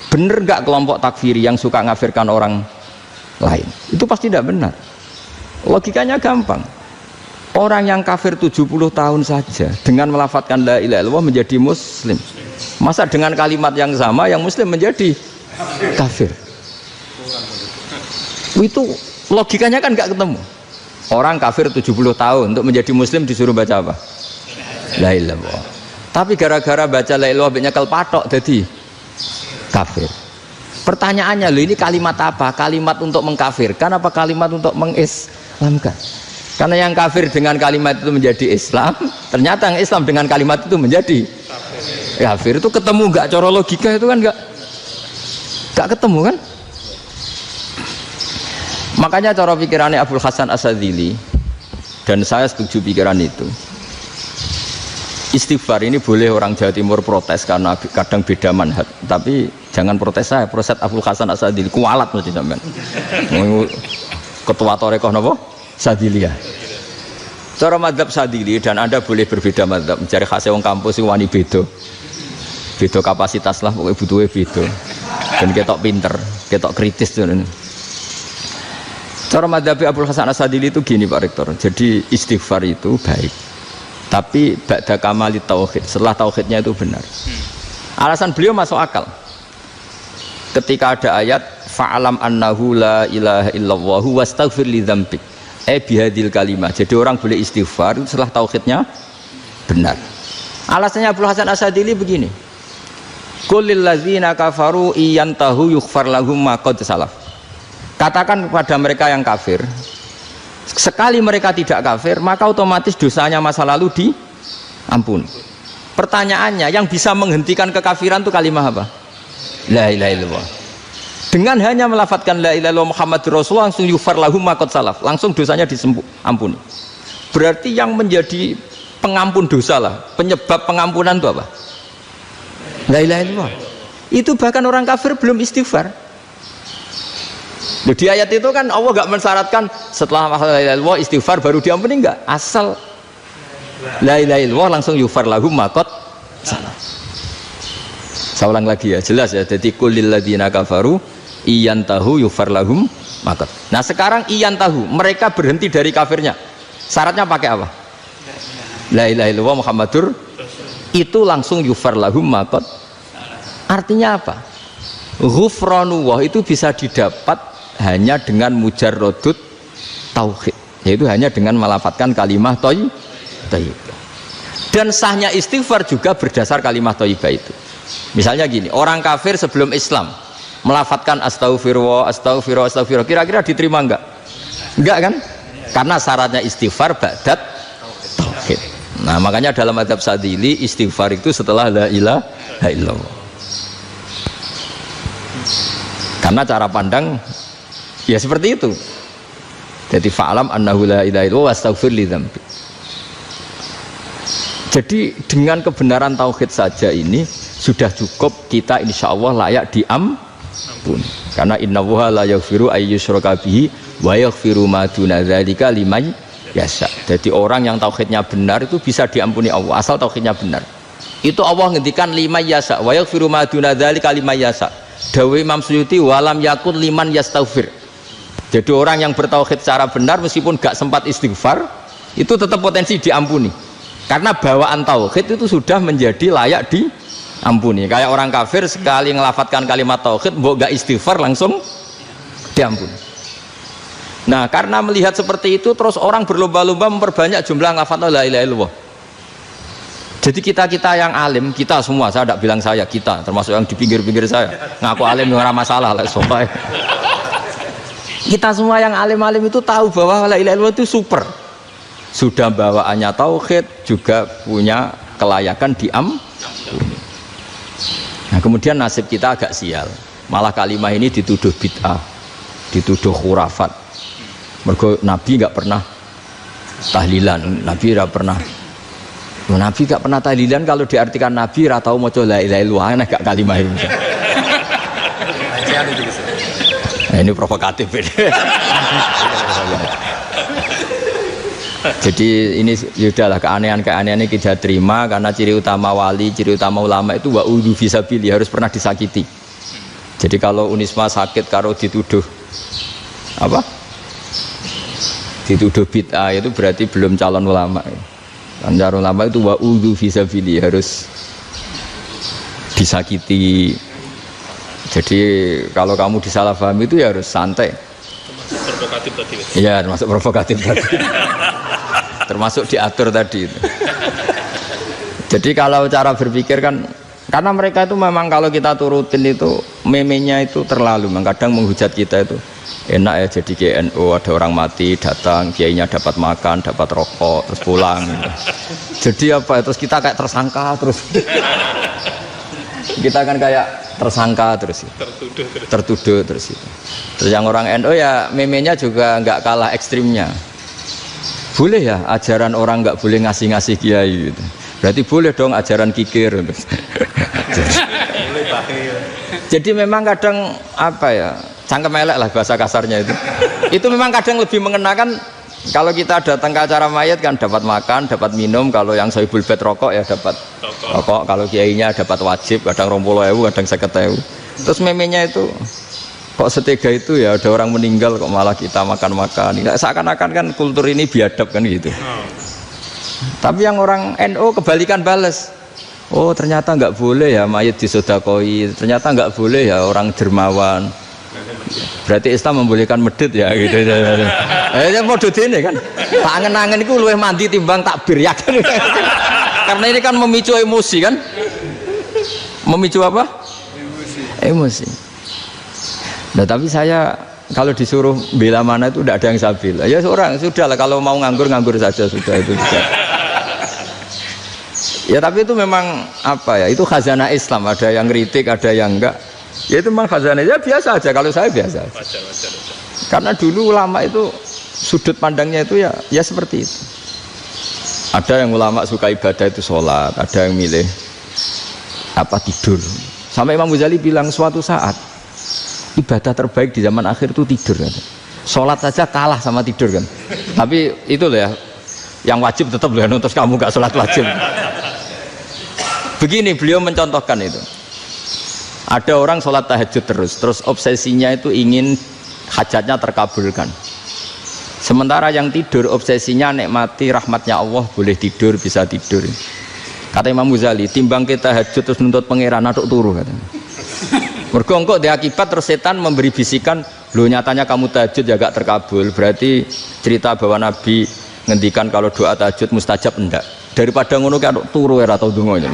benar enggak kelompok takfiri yang suka ngafirkan orang lain? Itu pasti tidak benar. Logikanya gampang. Orang yang kafir 70 tahun saja dengan melafadzkan la ilaha illallah menjadi muslim. Masa dengan kalimat yang sama yang muslim menjadi kafir? Itu logikanya kan nggak ketemu. Orang kafir 70 tahun untuk menjadi muslim disuruh baca apa? La ilaha illallah. Tapi gara-gara baca la ilaha illallah nyekel patok jadi kafir. Pertanyaannya, loh ini kalimat apa? Kalimat untuk mengkafirkan apa kalimat untuk mengislamkan? Karena yang kafir dengan kalimat itu menjadi Islam, ternyata yang Islam dengan kalimat itu menjadi kafir. Itu ketemu nggak? Cara logika itu kan nggak ketemu kan? Makanya cara pikirannya Abul Hasan Asyadzili, dan saya setuju pikiran itu. Istighfar ini boleh orang Jawa Timur protes karena kadang beda manhaj, tapi jangan protes saya, protes Abul Hasan Asyadzili kualat mesti sampean. Ketua Torekoh napa? Sadiliyah. Cara madzhab Sadili, dan Anda boleh berbeda madzhab, mencari khasnya wong kampus wani beda. Beda kapasitas lah, pokoknya butuhnya beda. Dan ketok pinter, ketok kritis tuh. Cara madzhab Abul Hasan Asyadzili itu gini Pak Rektor. Jadi istighfar itu baik, tapi ba'da kamali tauhid, setelah tauhidnya itu benar. Alasan beliau masuk akal. Ketika ada ayat fa'alam annahu la ilaha illallah wastaghfir li dzambik. Bihadil kalimah. Jadi orang boleh istighfar itu setelah tauhidnya benar. Alasannya Abul Hasan Asyadzili begini. Qul lil ladzina kafaru iyantahu yughfar lahum ma qad salaf. Katakan kepada mereka yang kafir, sekali mereka tidak kafir, maka otomatis dosanya masa lalu diampuni. Pertanyaannya, yang bisa menghentikan kekafiran itu kalimat apa? La ilaha illallah. Dengan hanya melafadzkan la ilaha illallah Muhammadur Rasulullah, langsung yughfar lahum ma qad salaf, langsung dosanya ampuni. Berarti yang menjadi pengampun dosa lah, penyebab pengampunan itu apa? La ilaha illallah. Itu bahkan orang kafir belum istighfar. Di ayat itu kan Allah gak mensyaratkan setelah la ilaha illallah istighfar baru diampuni, enggak. Asal la ilaha illallah langsung yughfar lahum ma qad salaf. Saya ulang lagi ya, jelas ya. Jadi kulil ladzina kafaru iyantahu yufar lahum maqad. Nah sekarang iyantahu, mereka berhenti dari kafirnya. Syaratnya pakai apa? La ilaha illallah Muhammadur, itu langsung yufar lahum maqad. Artinya apa? Ghufranullah itu bisa didapat hanya dengan mujarrodut tauhid, yaitu hanya dengan melafadzkan kalimah thayyibah. Dan sahnya istighfar juga berdasar kalimah thayyibah itu. Misalnya gini, orang kafir sebelum Islam melafadzkan astaghfirullah, astaghfirullah, astaghfirullah, kira-kira diterima enggak? Enggak kan? Karena syaratnya istighfar ba'dat tauhid. Nah makanya dalam mazhab Sadzili istighfar itu setelah la ilaha illallah. Karena cara pandang ya seperti itu. Jadi fa'lam annahu la ilaha illallah wastaghfir li dzambi. Jadi dengan kebenaran tauhid saja ini sudah cukup kita insya Allah layak diampun. Karena innallaha la yaghfiru ayyusyraka bihi wa yaghfiru ma duna dzalika liman yasha. Jadi orang yang tauhidnya benar itu bisa diampuni Allah asal tauhidnya benar. Itu Allah ngendikan liman yasha wa yaghfiru ma duna dzalika liman yasha. Dawe Imam Suyuti walam yakun liman yastaghfir. Jadi orang yang bertauhid secara benar meskipun gak sempat istighfar itu tetap potensi diampuni. Karena bawaan tauhid itu sudah menjadi layak diampuni. Kayak orang kafir sekali ngelafadzkan kalimat tauhid mbok gak istighfar langsung diampuni. Nah karena melihat seperti itu terus orang berlomba-lomba memperbanyak jumlah ngelafadzkan la ilaha illallah. Jadi kita yang alim, kita semua, saya tidak bilang saya, kita termasuk yang di pinggir-pinggir saya ngaku alim ora masalah lah sopai. Kita semua yang alim-alim itu tahu bahwa la ilaha illallah itu super. Sudah bawaannya tauhid, juga punya kelayakan diampuni. Nah kemudian nasib kita agak sial, malah kalimah ini dituduh bid'ah, dituduh khurafat. Mergo Nabi nggak pernah tahlilan, Nabi nggak pernah. Nabi nggak pernah tahlilan, kalau diartikan Nabi nggak tahu mau coba la ilaha illallah, aneh gak kalimah ini. Nah, ini provokatif ini. Jadi ini sudahlah keanehan-keanehan ini kita terima karena ciri utama wali, ciri utama ulama itu wa'udhu fisabilillah, harus pernah disakiti. Jadi kalau Unisma sakit kalau dituduh apa? Dituduh bid'ah itu berarti belum calon ulama. Calon ulama itu wa'udhu fisabilillah, harus disakiti. Jadi kalau kamu disalahpahami itu ya harus santai. Provokatif tadi. Iya, termasuk provokatif tadi. Termasuk diatur tadi itu. Jadi kalau cara berpikir kan, karena mereka itu memang kalau kita turutin itu memenya itu terlalu, kadang menghujat kita itu enak ya jadi GNU, ada orang mati datang, kiainya dapat makan, dapat rokok, terus pulang gitu. Jadi apa, terus kita kayak tersangka terus. Kita kan kayak tersangka terus, tertuduh terus itu. Terus yang orang NU ya memenya juga nggak kalah ekstrimnya. Boleh ya ajaran orang nggak boleh ngasih kiai gitu. Berarti boleh dong ajaran kikir. Jadi memang kadang apa ya, cangkem elek lah bahasa kasarnya itu. Itu memang kadang lebih mengenakan. Kalau kita datang ke acara mayat kan dapat makan, dapat minum. Kalau yang sohibul bed rokok ya dapat rokok. Kalau kiainya dapat wajib, kadang 20.000, kadang 50.000. Terus memenya itu kok setega itu ya, ada orang meninggal kok malah kita makan-makan. Seakan-akan kan kultur ini biadab kan gitu. Tapi yang orang NU kebalikan bales. Oh ternyata nggak boleh ya mayat disodakoi. Ternyata nggak boleh ya orang dermawan. Berarti Islam membolehkan medit ya gitu. Ya modus ini kan. Tak angen-angen itu luwih mandi timbang takbir ya kan. Karena ini kan memicu emosi kan. Memicu apa? Emosi. Nah tapi saya kalau disuruh bela mana itu tidak ada yang saya bela. Ya seorang sudah lah, kalau mau nganggur saja sudah itu sudah. Ya tapi itu memang apa ya, itu khazanah Islam, ada yang kritik ada yang enggak. Ya itu memang khazanah, ya biasa aja kalau saya biasa. Wajar. Karena dulu ulama itu sudut pandangnya itu ya seperti itu. Ada yang ulama suka ibadah itu sholat, ada yang milih apa tidur. Sampai Imam Ghazali bilang suatu saat ibadah terbaik di zaman akhir itu tidur kan. Sholat saja kalah sama tidur kan. Tapi itu loh ya, yang wajib tetap loh, terus kamu gak sholat wajib. Begini beliau mencontohkan itu. Ada orang sholat tahajud terus obsesinya itu ingin hajatnya terkabulkan. Sementara yang tidur obsesinya nikmati rahmatnya Allah, boleh tidur, bisa tidur. Kata Imam Ghazali, timbang kita tahajud terus nuntut pangeran aduk turu katanya. Mergo engko dia akibat terus setan memberi bisikan, "Lho nyatanya kamu tahajud ya gak terkabul." Berarti cerita bahwa Nabi ngendikan kalau doa tahajud mustajab enggak. Daripada ngono kan turu ora tau donga ya.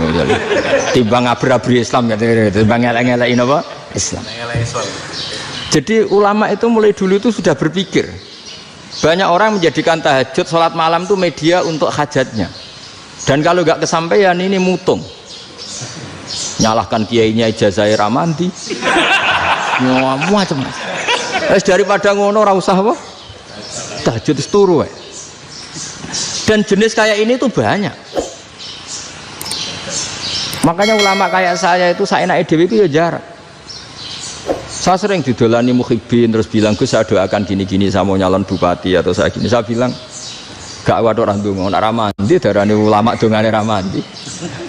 Timbang abri-abri Islam ya, timbang ngelek-ngelekin apa? Islam. Jadi ulama itu mulai dulu itu sudah berpikir. Banyak orang menjadikan tahajud sholat malam itu media untuk hajatnya. Dan kalau nggak kesampaian ini mutung. Nyalahkan kiainya ijazah ramandi. Macam. Daripada ngono ora usah apa? Tahajud turu. Dan jenis kayak ini tuh banyak. Makanya ulama kayak saya itu saya naik dewi itu ya jarak. Saya sering didolani muhibbin terus bilang, "Gus, saya doakan gini-gini, saya mau nyalon bupati atau saya gini." Saya bilang, "Gak waduh orang dongo, nak ramandi darani ulama dongane ramandi."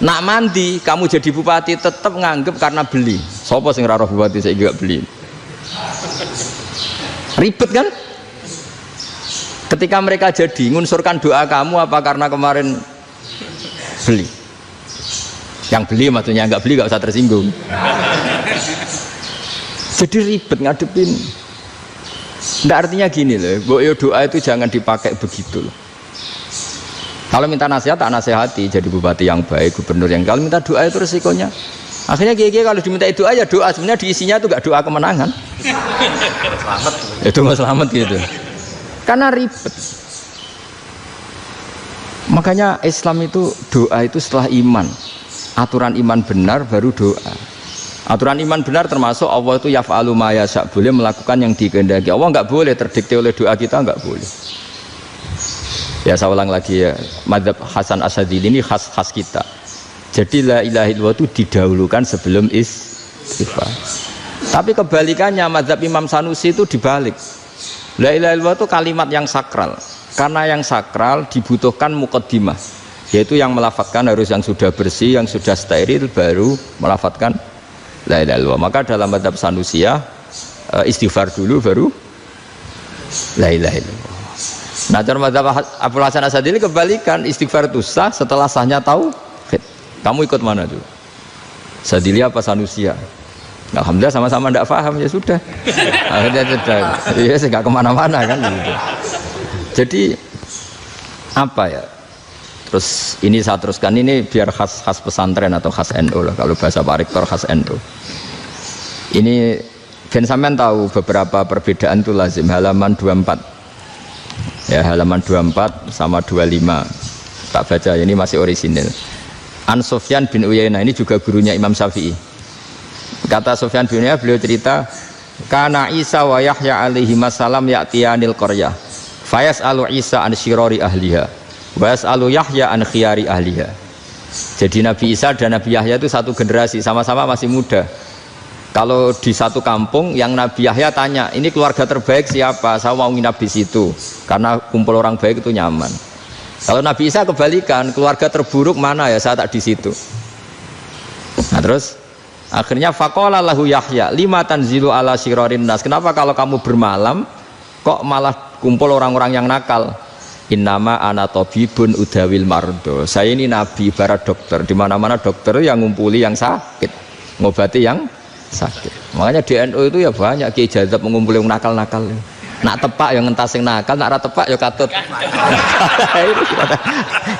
Nak mandi kamu jadi bupati tetap nganggep karena beli. Sopo sing ora roh bupati saya juga beli. Ribet kan? Ketika mereka jadi ngunsurkan doa kamu apa karena kemarin beli? Yang beli maksudnya nggak beli nggak usah tersinggung. Jadi ribet ngadepin. Nggak artinya gini loh, boyo doa itu jangan dipakai begitu loh. Kalau minta nasihat tak nasihati, jadi bupati yang baik, gubernur yang. Kalau minta doa itu resikonya. Akhirnya kiai kalau diminta doa ya doa, sebenarnya diisinya itu nggak doa kemenangan. Selamat. Itu nggak selamat gitu. Karena ribet. Makanya Islam itu doa itu setelah iman. Aturan iman benar baru doa. Aturan iman benar termasuk Allah itu yaf'alu ma yasha, boleh melakukan yang dikehendaki. Allah nggak boleh terdikte oleh doa kita, nggak boleh. Ya saya ulang lagi ya, madzhab Hasan Asyadzili ini khas kita. Jadi la ilaha illallah itu didahulukan sebelum istighfar. Tapi kebalikannya madzhab Imam Sanusi itu dibalik. La ilaha illallah itu kalimat yang sakral. Karena yang sakral dibutuhkan muqaddimah, yaitu yang melafadzkan harus yang sudah bersih, yang sudah steril baru melafadzkan la ilaha illallah. Maka dalam madzhab Sanusiyah istighfar dulu baru la ilaha illallah. Nah, dalam madzhab Abul Hasan Asyadzili kebalikan, istighfar itu sah setelah sahnya tauhid. Kamu ikut mana tuh? Asyadzili apa Sanusiyah? Alhamdulillah sama-sama tidak paham ya sudah. Akhirnya sudah. Iya, nggak kemana-mana kan gitu. Jadi apa ya? Terus ini saya teruskan ini biar khas pesantren atau khas NU lah, kalau bahasa Pak Rektor khas NU. Ini Ben sampean tahu beberapa perbedaan itu lazim, halaman 24. Ya, halaman 24 sama 25. Tak baca ini masih orisinil. An Sufyan bin Uyainah, ini juga gurunya Imam Syafi'i. Kata Sufyan bin Uyainah, beliau cerita, "Kana Isa wa Yahya alaihi salam ya'tiyanil qaryah. Fayas'alu Isa an syirari ahliha. Was'alu Yahya an khiyari ahliha." Jadi Nabi Isa dan Nabi Yahya itu satu generasi, sama-sama masih muda. Kalau di satu kampung yang Nabi Yahya tanya, "Ini keluarga terbaik siapa? Saya mau nginap di situ." Karena kumpul orang baik itu nyaman. Kalau Nabi Isa kebalikan, keluarga terburuk mana ya? Saya tak di situ. Nah, terus akhirnya faqala lahu Yahya, "Lima tanzilu ala syirarin nas." Kenapa kalau kamu bermalam kok malah kumpul orang-orang yang nakal? Innama ana tabibun udawil mardo. Saya ini nabi barat dokter. Di mana-mana dokter yang ngumpuli yang sakit, ngobati yang sakit. Makanya di NU itu ya banyak kiai jazab mengumpuli yang nakal-nakal. Nak tepak yang ngentas yang nakal, nak ora tepak ya katut.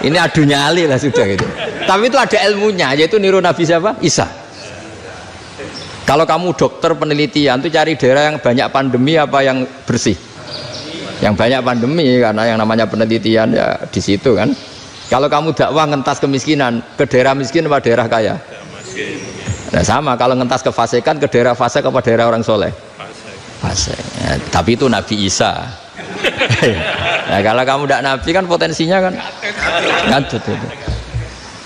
Ini adu nyali lah sudah gitu. Tapi itu ada ilmunya, yaitu niru Nabi siapa? Isa. Kalau kamu dokter penelitian itu cari daerah yang banyak pandemi apa yang bersih? Yang banyak pandemi, karena yang namanya penelitian ya di situ kan. Kalau kamu dakwah ngentas kemiskinan, ke daerah miskin apa daerah kaya? Nah, sama kalau ngentas kefasikan, ke daerah fasik apa daerah orang soleh? Fasik. Ya, tapi itu Nabi Isa. Nah, kalau kamu tidak Nabi kan potensinya kan ngadut itu.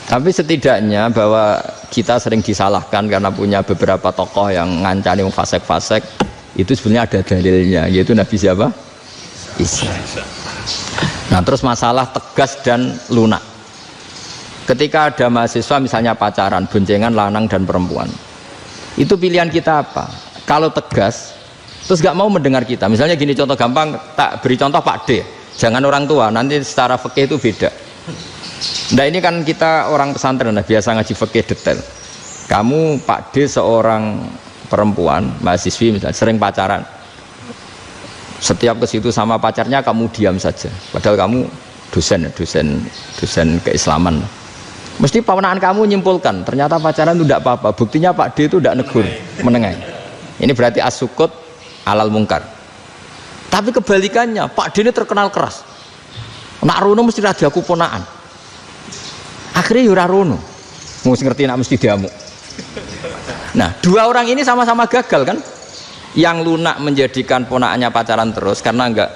Tapi setidaknya bahwa kita sering disalahkan karena punya beberapa tokoh yang ngancani fasik-fasik, itu sebenarnya ada dalilnya, yaitu Nabi siapa? Isa. Nah, terus masalah tegas dan lunak. Ketika ada mahasiswa misalnya pacaran, boncengan lanang dan perempuan, Itu pilihan kita apa? Kalau tegas, terus gak mau mendengar kita. Misalnya gini contoh gampang, tak beri contoh Pak D. Jangan orang tua, nanti secara fikih itu beda. Nah ini kan kita orang pesantren, nah, biasa ngaji fikih detail. Kamu Pak D seorang perempuan, mahasiswi misalnya, sering pacaran. Setiap ke situ sama pacarnya kamu diam saja. Padahal kamu dosen keislaman. Mesti pawanaan kamu nyimpulkan, ternyata pacaran itu tidak apa-apa. Buktinya Pak D itu tidak negur, menengah. Ini berarti as-sukut alal mungkar. Tapi kebalikannya, Pak D ini terkenal keras. Nak rono mesti raja aku ponaan. Akhirnya yura rono. Mesti ngerti nak mesti diamuk. Nah, dua orang ini sama-sama gagal kan? Yang lunak menjadikan ponaannya pacaran terus karena enggak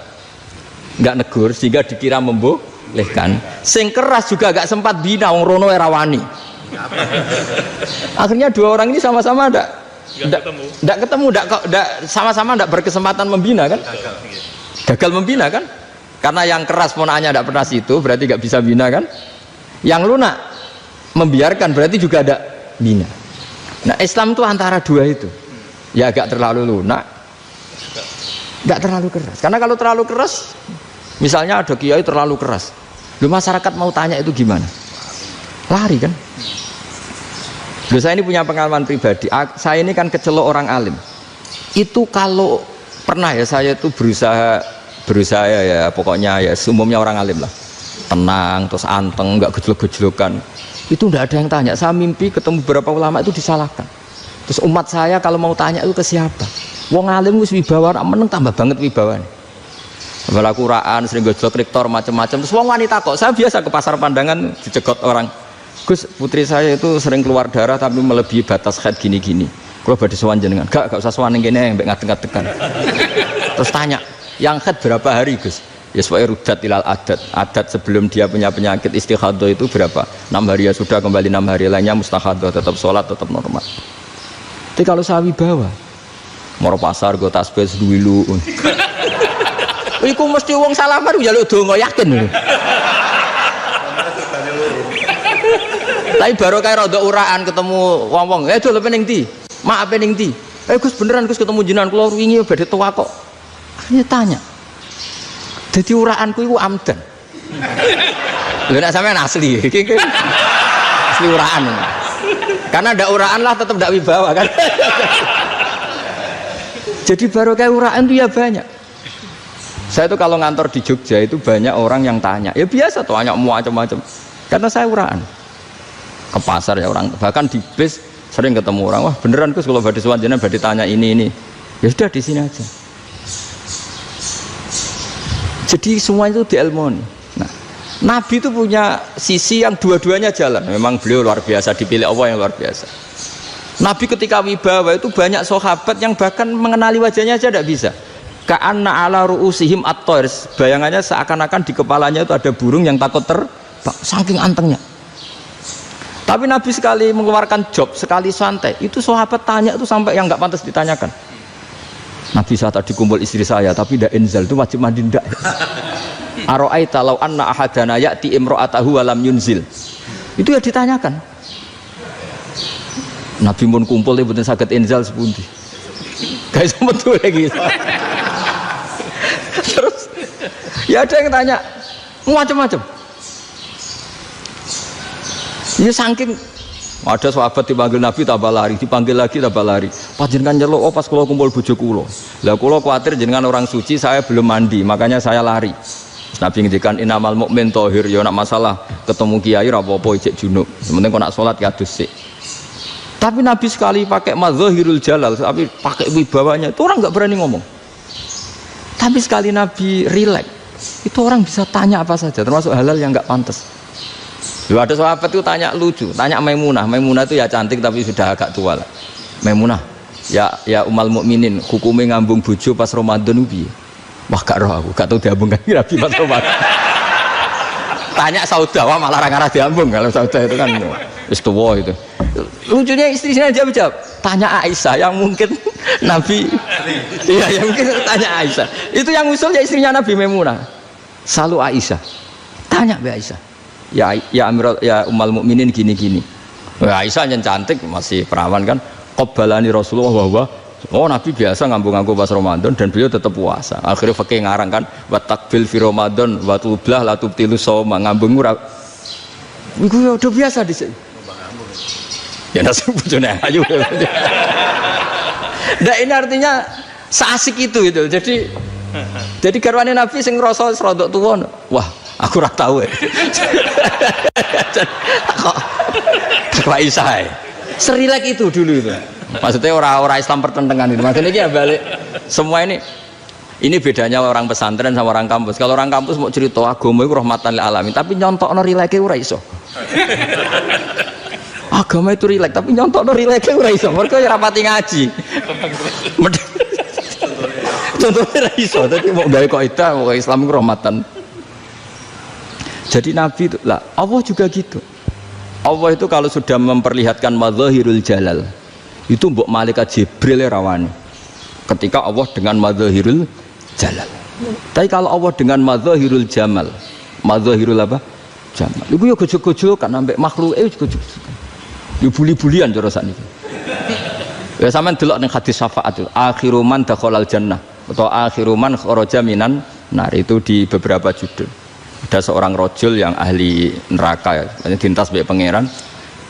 negur sehingga dikira membolehkan. Sing keras juga gak sempat bina wong rono era wani. Akhirnya dua orang ini sama-sama enggak ketemu, sama-sama enggak berkesempatan membina kan? Gagal membina kan? Karena yang keras ponaannya enggak pernah situ, berarti enggak bisa bina kan? Yang lunak membiarkan berarti juga ada bina. Nah, Islam itu antara dua itu. Ya agak terlalu lunak, enggak terlalu keras. Karena kalau terlalu keras, misalnya ada kiai terlalu keras, lu masyarakat mau tanya itu gimana? Lari kan? Lu saya ini punya pengalaman pribadi. Saya ini kan kecelok orang alim. Itu kalau pernah ya saya itu berusaha ya pokoknya ya umumnya orang alim lah. Tenang, terus anteng, enggak gejlok-gejlokan. Itu enggak ada yang tanya. Saya mimpi ketemu beberapa ulama itu disalahkan. Terus umat saya kalau mau tanya itu ke siapa? Wong alim wis wibawa, meneng tambah banget wibawane. Bala Quran sering gojlok rektor macam-macam. Terus wong wanita kok, saya biasa ke pasar pandangan dicegot orang. Gus, putri saya itu sering keluar darah tapi melebihi batas haid gini-gini. Kalau badhe sowan jenengan, gak usah sowan ning kene mbek ngadeg-ngadegan. Terus tanya, yang haid berapa hari, Gus? Ya supaya rudat ilal adat sebelum dia punya penyakit istihadah itu berapa? 6 hari ya sudah, kembali 6 hari lainnya mustahadah, tetap sholat, tetap normal. Tapi kalau saya wibawa moro pasar go tasbih duwilu iku mesti wong salaman njaluk donga yakin lho. Tapi baru kayak rada uraan ketemu wong-wong, dol pening ndi? Maaf pening ndi? Gus beneran Gus ketemu jenengan kula wingi badhe tuwa kok. Akhirnya tanya. Jadi uraanku itu amdan. Lho nek sampean asli, iki asli uraan. Karena ada uraan lah tetap tidak wibawa kan. Jadi baru kayak uraan itu ya banyak. Saya itu kalau ngantor di Jogja itu banyak orang yang tanya. Ya biasa tuh tanya macam-macam. Karena saya uraan. Ke pasar ya orang, bahkan di bis sering ketemu orang. Wah beneran Gus kalau badhe sowan jenengan badhe tanya ini. Ya sudah di sini aja. Jadi semua itu diilmoni. Nah, Nabi itu punya sisi yang dua-duanya jalan. Memang beliau luar biasa, dipilih Allah yang luar biasa. Nabi ketika wibawa itu banyak sahabat yang bahkan mengenali wajahnya aja tidak bisa. Ka'anna ala ru'usihim at-thair. Bayangannya seakan-akan di kepalanya itu ada burung yang takut terbang, saking antengnya. Tapi Nabi sekali mengeluarkan job, sekali santai, itu sahabat tanya itu sampai yang nggak pantas ditanyakan. Nabi saat tadi kumpul istri saya tapi tidak enzal itu wajib mandi ndak. Aro'aita law anna ahadana ya'ti imra'atahu wa lam yunzil. Itu ya ditanyakan. Nabi pun kumpul dia betul sakit enzal sepundi. Guys betul lagi. Terus ya ada yang tanya macam-macam. Ya saking ada sahabat dipanggil Nabi tambah lari, dipanggil lagi tambah lari. Panjenengan nyeluk, oh pas kula kumpul bojo kula. Lah kula kuwatir jenengan orang suci, saya belum mandi, makanya saya lari. Terus Nabi ngendikan innamal mukmin thahir, ya nak masalah ketemu kiai ra apa-apa ijek junub. Sementing kok nak salat ya adus sik. Tapi Nabi sekali pakai madzahirul jalal, tapi pakai wibawanya, itu orang enggak berani ngomong. Tapi sekali Nabi rileks, itu orang bisa tanya apa saja, termasuk halal yang enggak pantas. Lalu ada sahabat itu tanya lucu, tanya Maimunah. Maimunah itu ya cantik tapi sudah agak tua lah. Maimunah, ya umal mukminin, hukumnya ngambung bojo pas Ramadan ubi. Wah gak roh aku, gak tahu diambungkan Nabi pas Ramadan. Tanya Saudah, wah malah orang arah diambung kalau Saudah itu kan istiwa itu. Lucunya istrinya jawab, tanya Aisyah yang mungkin Nabi, iya yang mungkin tanya Aisyah. Itu yang usul ya istrinya Nabi Maimunah. Selalu Aisyah, tanya be Aisyah. Ya Amiral ya umal mukminin gini-gini. Aisyah yang cantik masih perawan kan. Qabbalani Rasulullah bahwa oh Nabi biasa ngambung-ngambung pas Ramadan dan beliau tetap puasa. Akhirnya fakih ngarang kan wa takbil fi Ramadan wa tublah la tubtilu shauma ngambung ora. Iku ya udah biasa di sini. Ya nasi bojone ayu. Nah ini artinya seasik itu gitu. Jadi garwane Nabi sing ngrasa rodok tuwa. Wah, aku ora tahu ya. Kok isai. Serilek itu dulu itu. Maksudnya orang-orang Islam pertentangan itu. Maksudnya dia balik semua ini bedanya orang pesantren sama orang kampus. Kalau orang kampus mau cerita agama itu rahmatan lil alamin, tapi nyontokno rileke ora iso. Agama itu rilek, tapi nyontokno rileke ora iso. Mergo ya rapati ngaji. Contohnya ora iso, tapi mau gawe kaidah mau Islam itu rahmatan. Jadi Nabi itu lah, Allah juga gitu. Allah itu kalau sudah memperlihatkan madzahirul jalal itu mbok malaikat Jibril rawani ketika Allah dengan madzahirul jalal. Tapi kalau Allah dengan madzahirul jamal, madzahirul apa? Jamal. Iku yo gojok-gojok kan ambek makhluke gojok. Yo buli-bulian cara sakniki. Ya sampean delok ning hadis syafaat itu, akhiru man dakhalal jannah atau akhiru man kharaja minan nar itu di beberapa judul. Ada seorang rojul yang ahli neraka ya, dintas mbek pangeran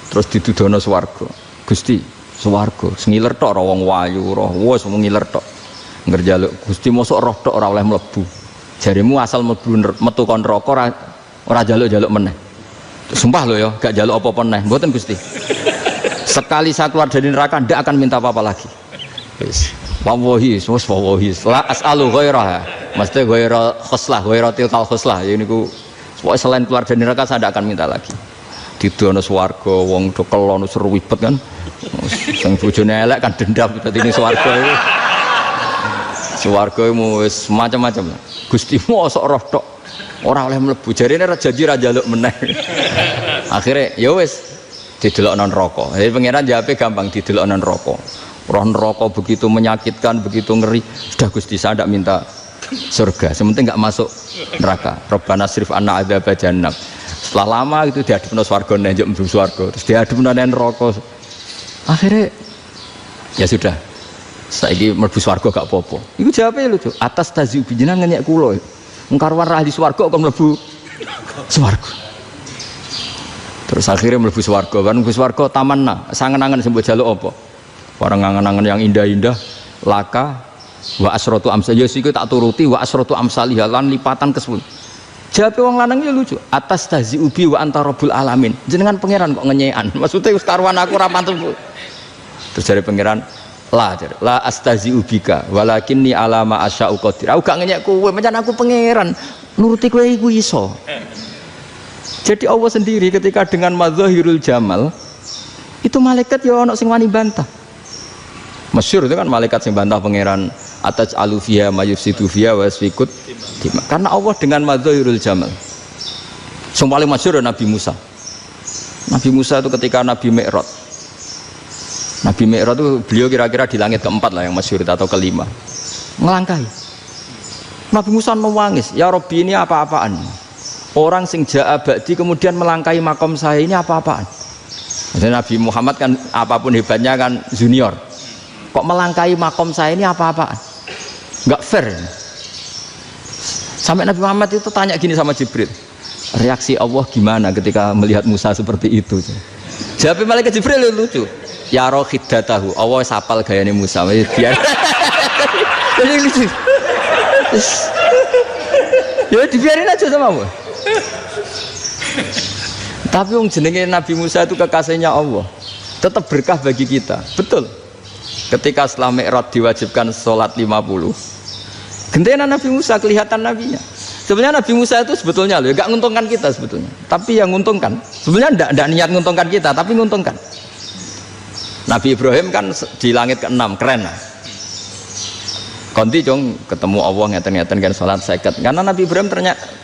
terus ditudono swarga. Gusti swarga sengiler tok wong wayu roh wis ngiler tok ngerjaluk Gusti mosok roh tok ora oleh mlebu jarimu asal mlebu metu kon neraka ora jaluk-jaluk meneh sumpah lho ya gak jaluk apa-apa meneh mboten Gusti sekali saya keluar dari neraka ndak akan minta apa-apa lagi wis wallahi wis wallahi la as'alu ghairaha mesti ghaira khoslah ghaira tilkal khoslah ya niku selain keluar dari neraka saya ndak akan minta lagi didono swarga wong do kelon seruwibet kan sing bojone elek kan dendam dadi ning swarga iki swarga wis macam-macam Gusti mosok roh tok ora oleh mlebu jarene janji ra njaluk meneh akhire ya wis didelokno neraka jadi pangeran jawabe gampang didelokno neraka roh neraka begitu menyakitkan begitu ngeri sudah Gusti saya ndak minta surga sementing enggak masuk neraka Rabbana srif anna adzab jahannam setelah lama itu diadepno swarga njuk mlebu swarga terus diadepno neraka akhirnya ya sudah saiki mlebu swarga gak apa-apa iku jawabe lucu atas taziu jenengan ngenyek kula engkarwan ra di swarga kok mlebu swarga terus akhirnya mlebu swarga kan mlebu swarga tamanna sangen-angen sing mbok jaluk apa orang angen-angen yang indah-indah laka wa asratu amsal ya siku tak turuti wa asratu amsalih lan lipatan ke-10 jawab wong lanang ya lucu atas taziu bi wa anta rabbul alamin jenengan pangeran kok ngenyekan maksudnya wis karuan aku ora pantes terus dari pangeran la astazi'u bika walakinni ala ma asya'u qadir aku gak ngenyek kowe pancen aku pangeran nuruti kowe iku iso jadi Allah sendiri ketika dengan madzahirul jamal itu malaikat ya ono sing wani bantah masyhur itu kan malaikat sing bantah pangeran ataj alufiya mayufsidu fiya wasfikut karena Allah dengan madzahirul jamal sing paling masyhur Nabi Musa itu ketika Nabi Mi'raj itu beliau kira-kira di langit keempat lah yang masyhur atau kelima ngelangkahi Nabi Musa menangis ya Rabbi ini apa-apaan orang sing ja'a ba'di kemudian melangkahi makom saya ini apa-apaan maksudnya Nabi Muhammad kan apapun hebatnya kan junior kok melangkahi makom saya ini apa-apaan nggak fair sampai Nabi Muhammad itu tanya gini sama Jibril reaksi Allah gimana ketika melihat Musa seperti itu jawab malaikat Jibril lucu ya roh hiddatahu Allah sapal gayane Musa biar jadi lucu ya dibiarin aja sama Allah tapi yang jenenge Nabi Musa itu kekasihnya Allah tetap berkah bagi kita betul ketika setelah Mi'raj diwajibkan sholat 50 gentenan Nabi Musa kelihatan nabinya sebenarnya Nabi Musa itu sebetulnya loh gak nguntungkan kita sebetulnya tapi yang nguntungkan sebenarnya tidak niat nguntungkan kita tapi nguntungkan Nabi Ibrahim kan di langit ke-6 keren lah konti dong ketemu Allah ngeten-ngeten kan sholat seket karena Nabi Ibrahim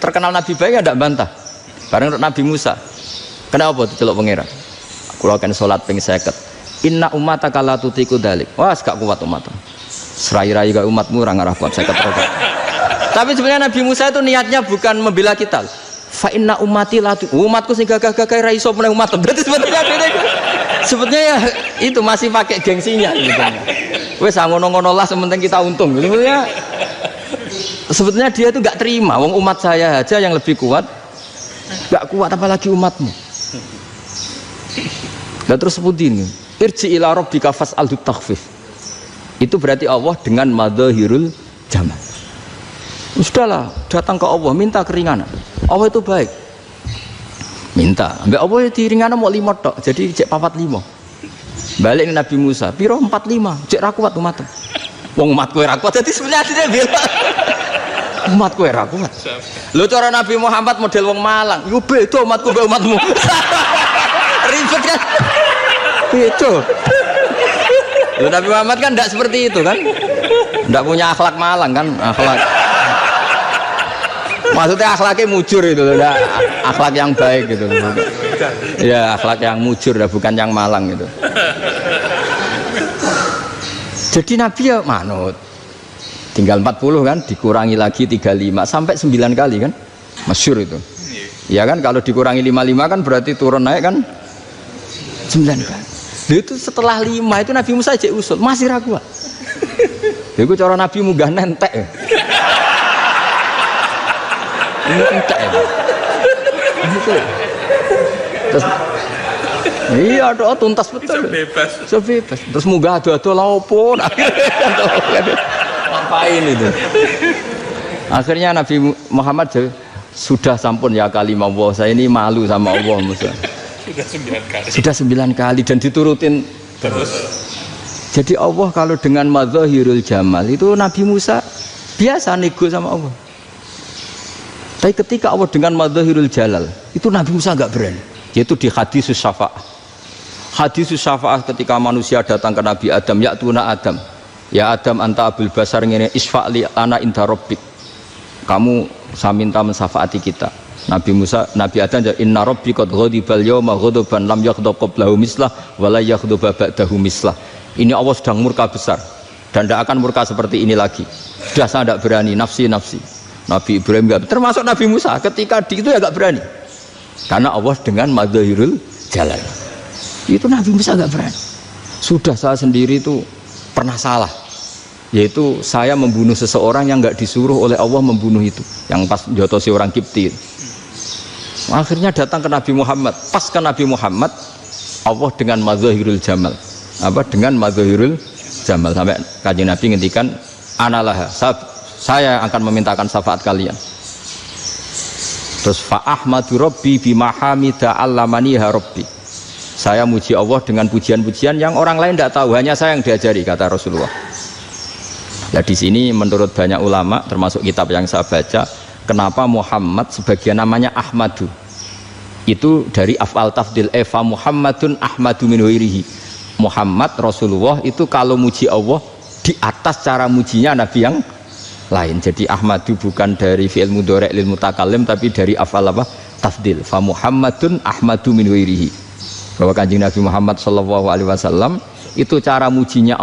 terkenal Nabi baik tidak bantah bareng Nabi Musa kenapa diceluk pangeran kula kan sholat ping seket inna ummataka la tutiku dalik wah gak kuat umat serai-rai gak umatmu ora ngarah kuat seket rokat tapi sebenarnya Nabi Musa itu niatnya bukan membela kita fa inna ummati la umatku sing gagah-gagah ra iso meneh umat berarti sebetulnya beda Sebetulnya ya itu masih pakai gengsinya gitu. Wes ngono-ngono lah sementing kita untung. Sebetulnya dia itu nggak terima. Wong umat saya aja yang lebih kuat, nggak kuat apalagi umatmu. Dan terus seperti ini, irji ila rabbika fas'alhu takhfif. Itu berarti Allah dengan madzahirul jamal. Sudahlah, datang ke Allah minta keringanan. Allah itu baik. Minta, ambek Allah diringana mau 5 tok, jadi cek 45. Balik Nabi Musa, piro 45, cek ra kuat umat. Wong umatku ra kuat, jadi sebenarnya dia bilang umatku ra kuat. Lho cara Nabi Muhammad model wong Malang, yo beda umatku mbek umatmu. Ribet kan? Beda. Lho Nabi Muhammad kan enggak seperti itu kan? Enggak punya akhlak Malang kan, akhlak. Maksudnya akhlaknya mujur itu, akhlak yang baik gitu. Ya akhlak yang mujur, bukan yang malang gitu. Jadi Nabi ya manut. Tinggal 40 kan, dikurangi lagi 35 sampai 9 kali kan, masyhur itu. Ya kan kalau dikurangi 55 kan berarti turun naik kan 9 kali. Itu setelah 5 itu Nabi Musa aja usul masih ragu. Itu cara Nabi munggah nentek. Ini entek ya. Terus iya doa tuntas betul. Bebas. Terus munggah ado-ado lha opo? Ngapain itu? Akhirnya Nabi Muhammad sudah sampun ya kalimah Allah, saya ini malu sama Allah Musa. Sudah 9 kali dan diturutin terus. Jadi Allah kalau dengan madzahirul jamal itu Nabi Musa biasa nego sama Allah. Tapi ketika Allah dengan madzahirul jalal itu Nabi Musa enggak berani, yaitu di hadis syafa'ah. Hadis syafa'ah ketika manusia datang ke Nabi Adam, ya tuna Adam, ya Adam anta abul basar ngene isfa'li ana inda rabbik, kamu saya minta mensafaati kita. Nabi Musa, Nabi Adam jawab inna rabbi qad ghadibal yawma ghadaban lam yaghdab qablahu mislah wa la yaghdab ba'dahu mislah. Ini Allah sedang murka besar dan tidak akan murka seperti ini lagi. Sudah saya tidak berani, nafsi. Nabi Ibrahim enggak, termasuk Nabi Musa ketika di itu ya enggak berani karena Allah dengan madzahirul jalal. Itu Nabi Musa enggak berani. Sudah saya sendiri itu pernah salah, yaitu saya membunuh seseorang yang enggak disuruh oleh Allah membunuh itu, yang pas jotosi orang Kipti. Akhirnya datang ke Nabi Muhammad, pas ke Nabi Muhammad Allah dengan madzahirul jamal, dengan madzahirul jamal, sampai Kanjeng Nabi ngendikan analah saya akan memintakan syafaat kalian. Terus fa ahmadu rabbi bima hamida allamaniha rabbi. Saya muji Allah dengan pujian-pujian yang orang lain tidak tahu, hanya saya yang diajari, kata Rasulullah. Nah di sini menurut banyak ulama termasuk kitab yang saya baca, kenapa Muhammad sebagian namanya Ahmadu? Itu dari af'al tafdil, fa Muhammadun Ahmadu min ghairihi. Muhammad Rasulullah itu kalau muji Allah di atas cara mujinya Nabi yang lain. Jadi Ahmadu bukan dari fi'il mudhari' lil mutakallim tapi dari af'al tafdil. Fa Muhammadun Ahmadu min ghairihi. Bahwa Kanjeng Nabi Muhammad sallallahu alaihi wasallam itu cara mujinya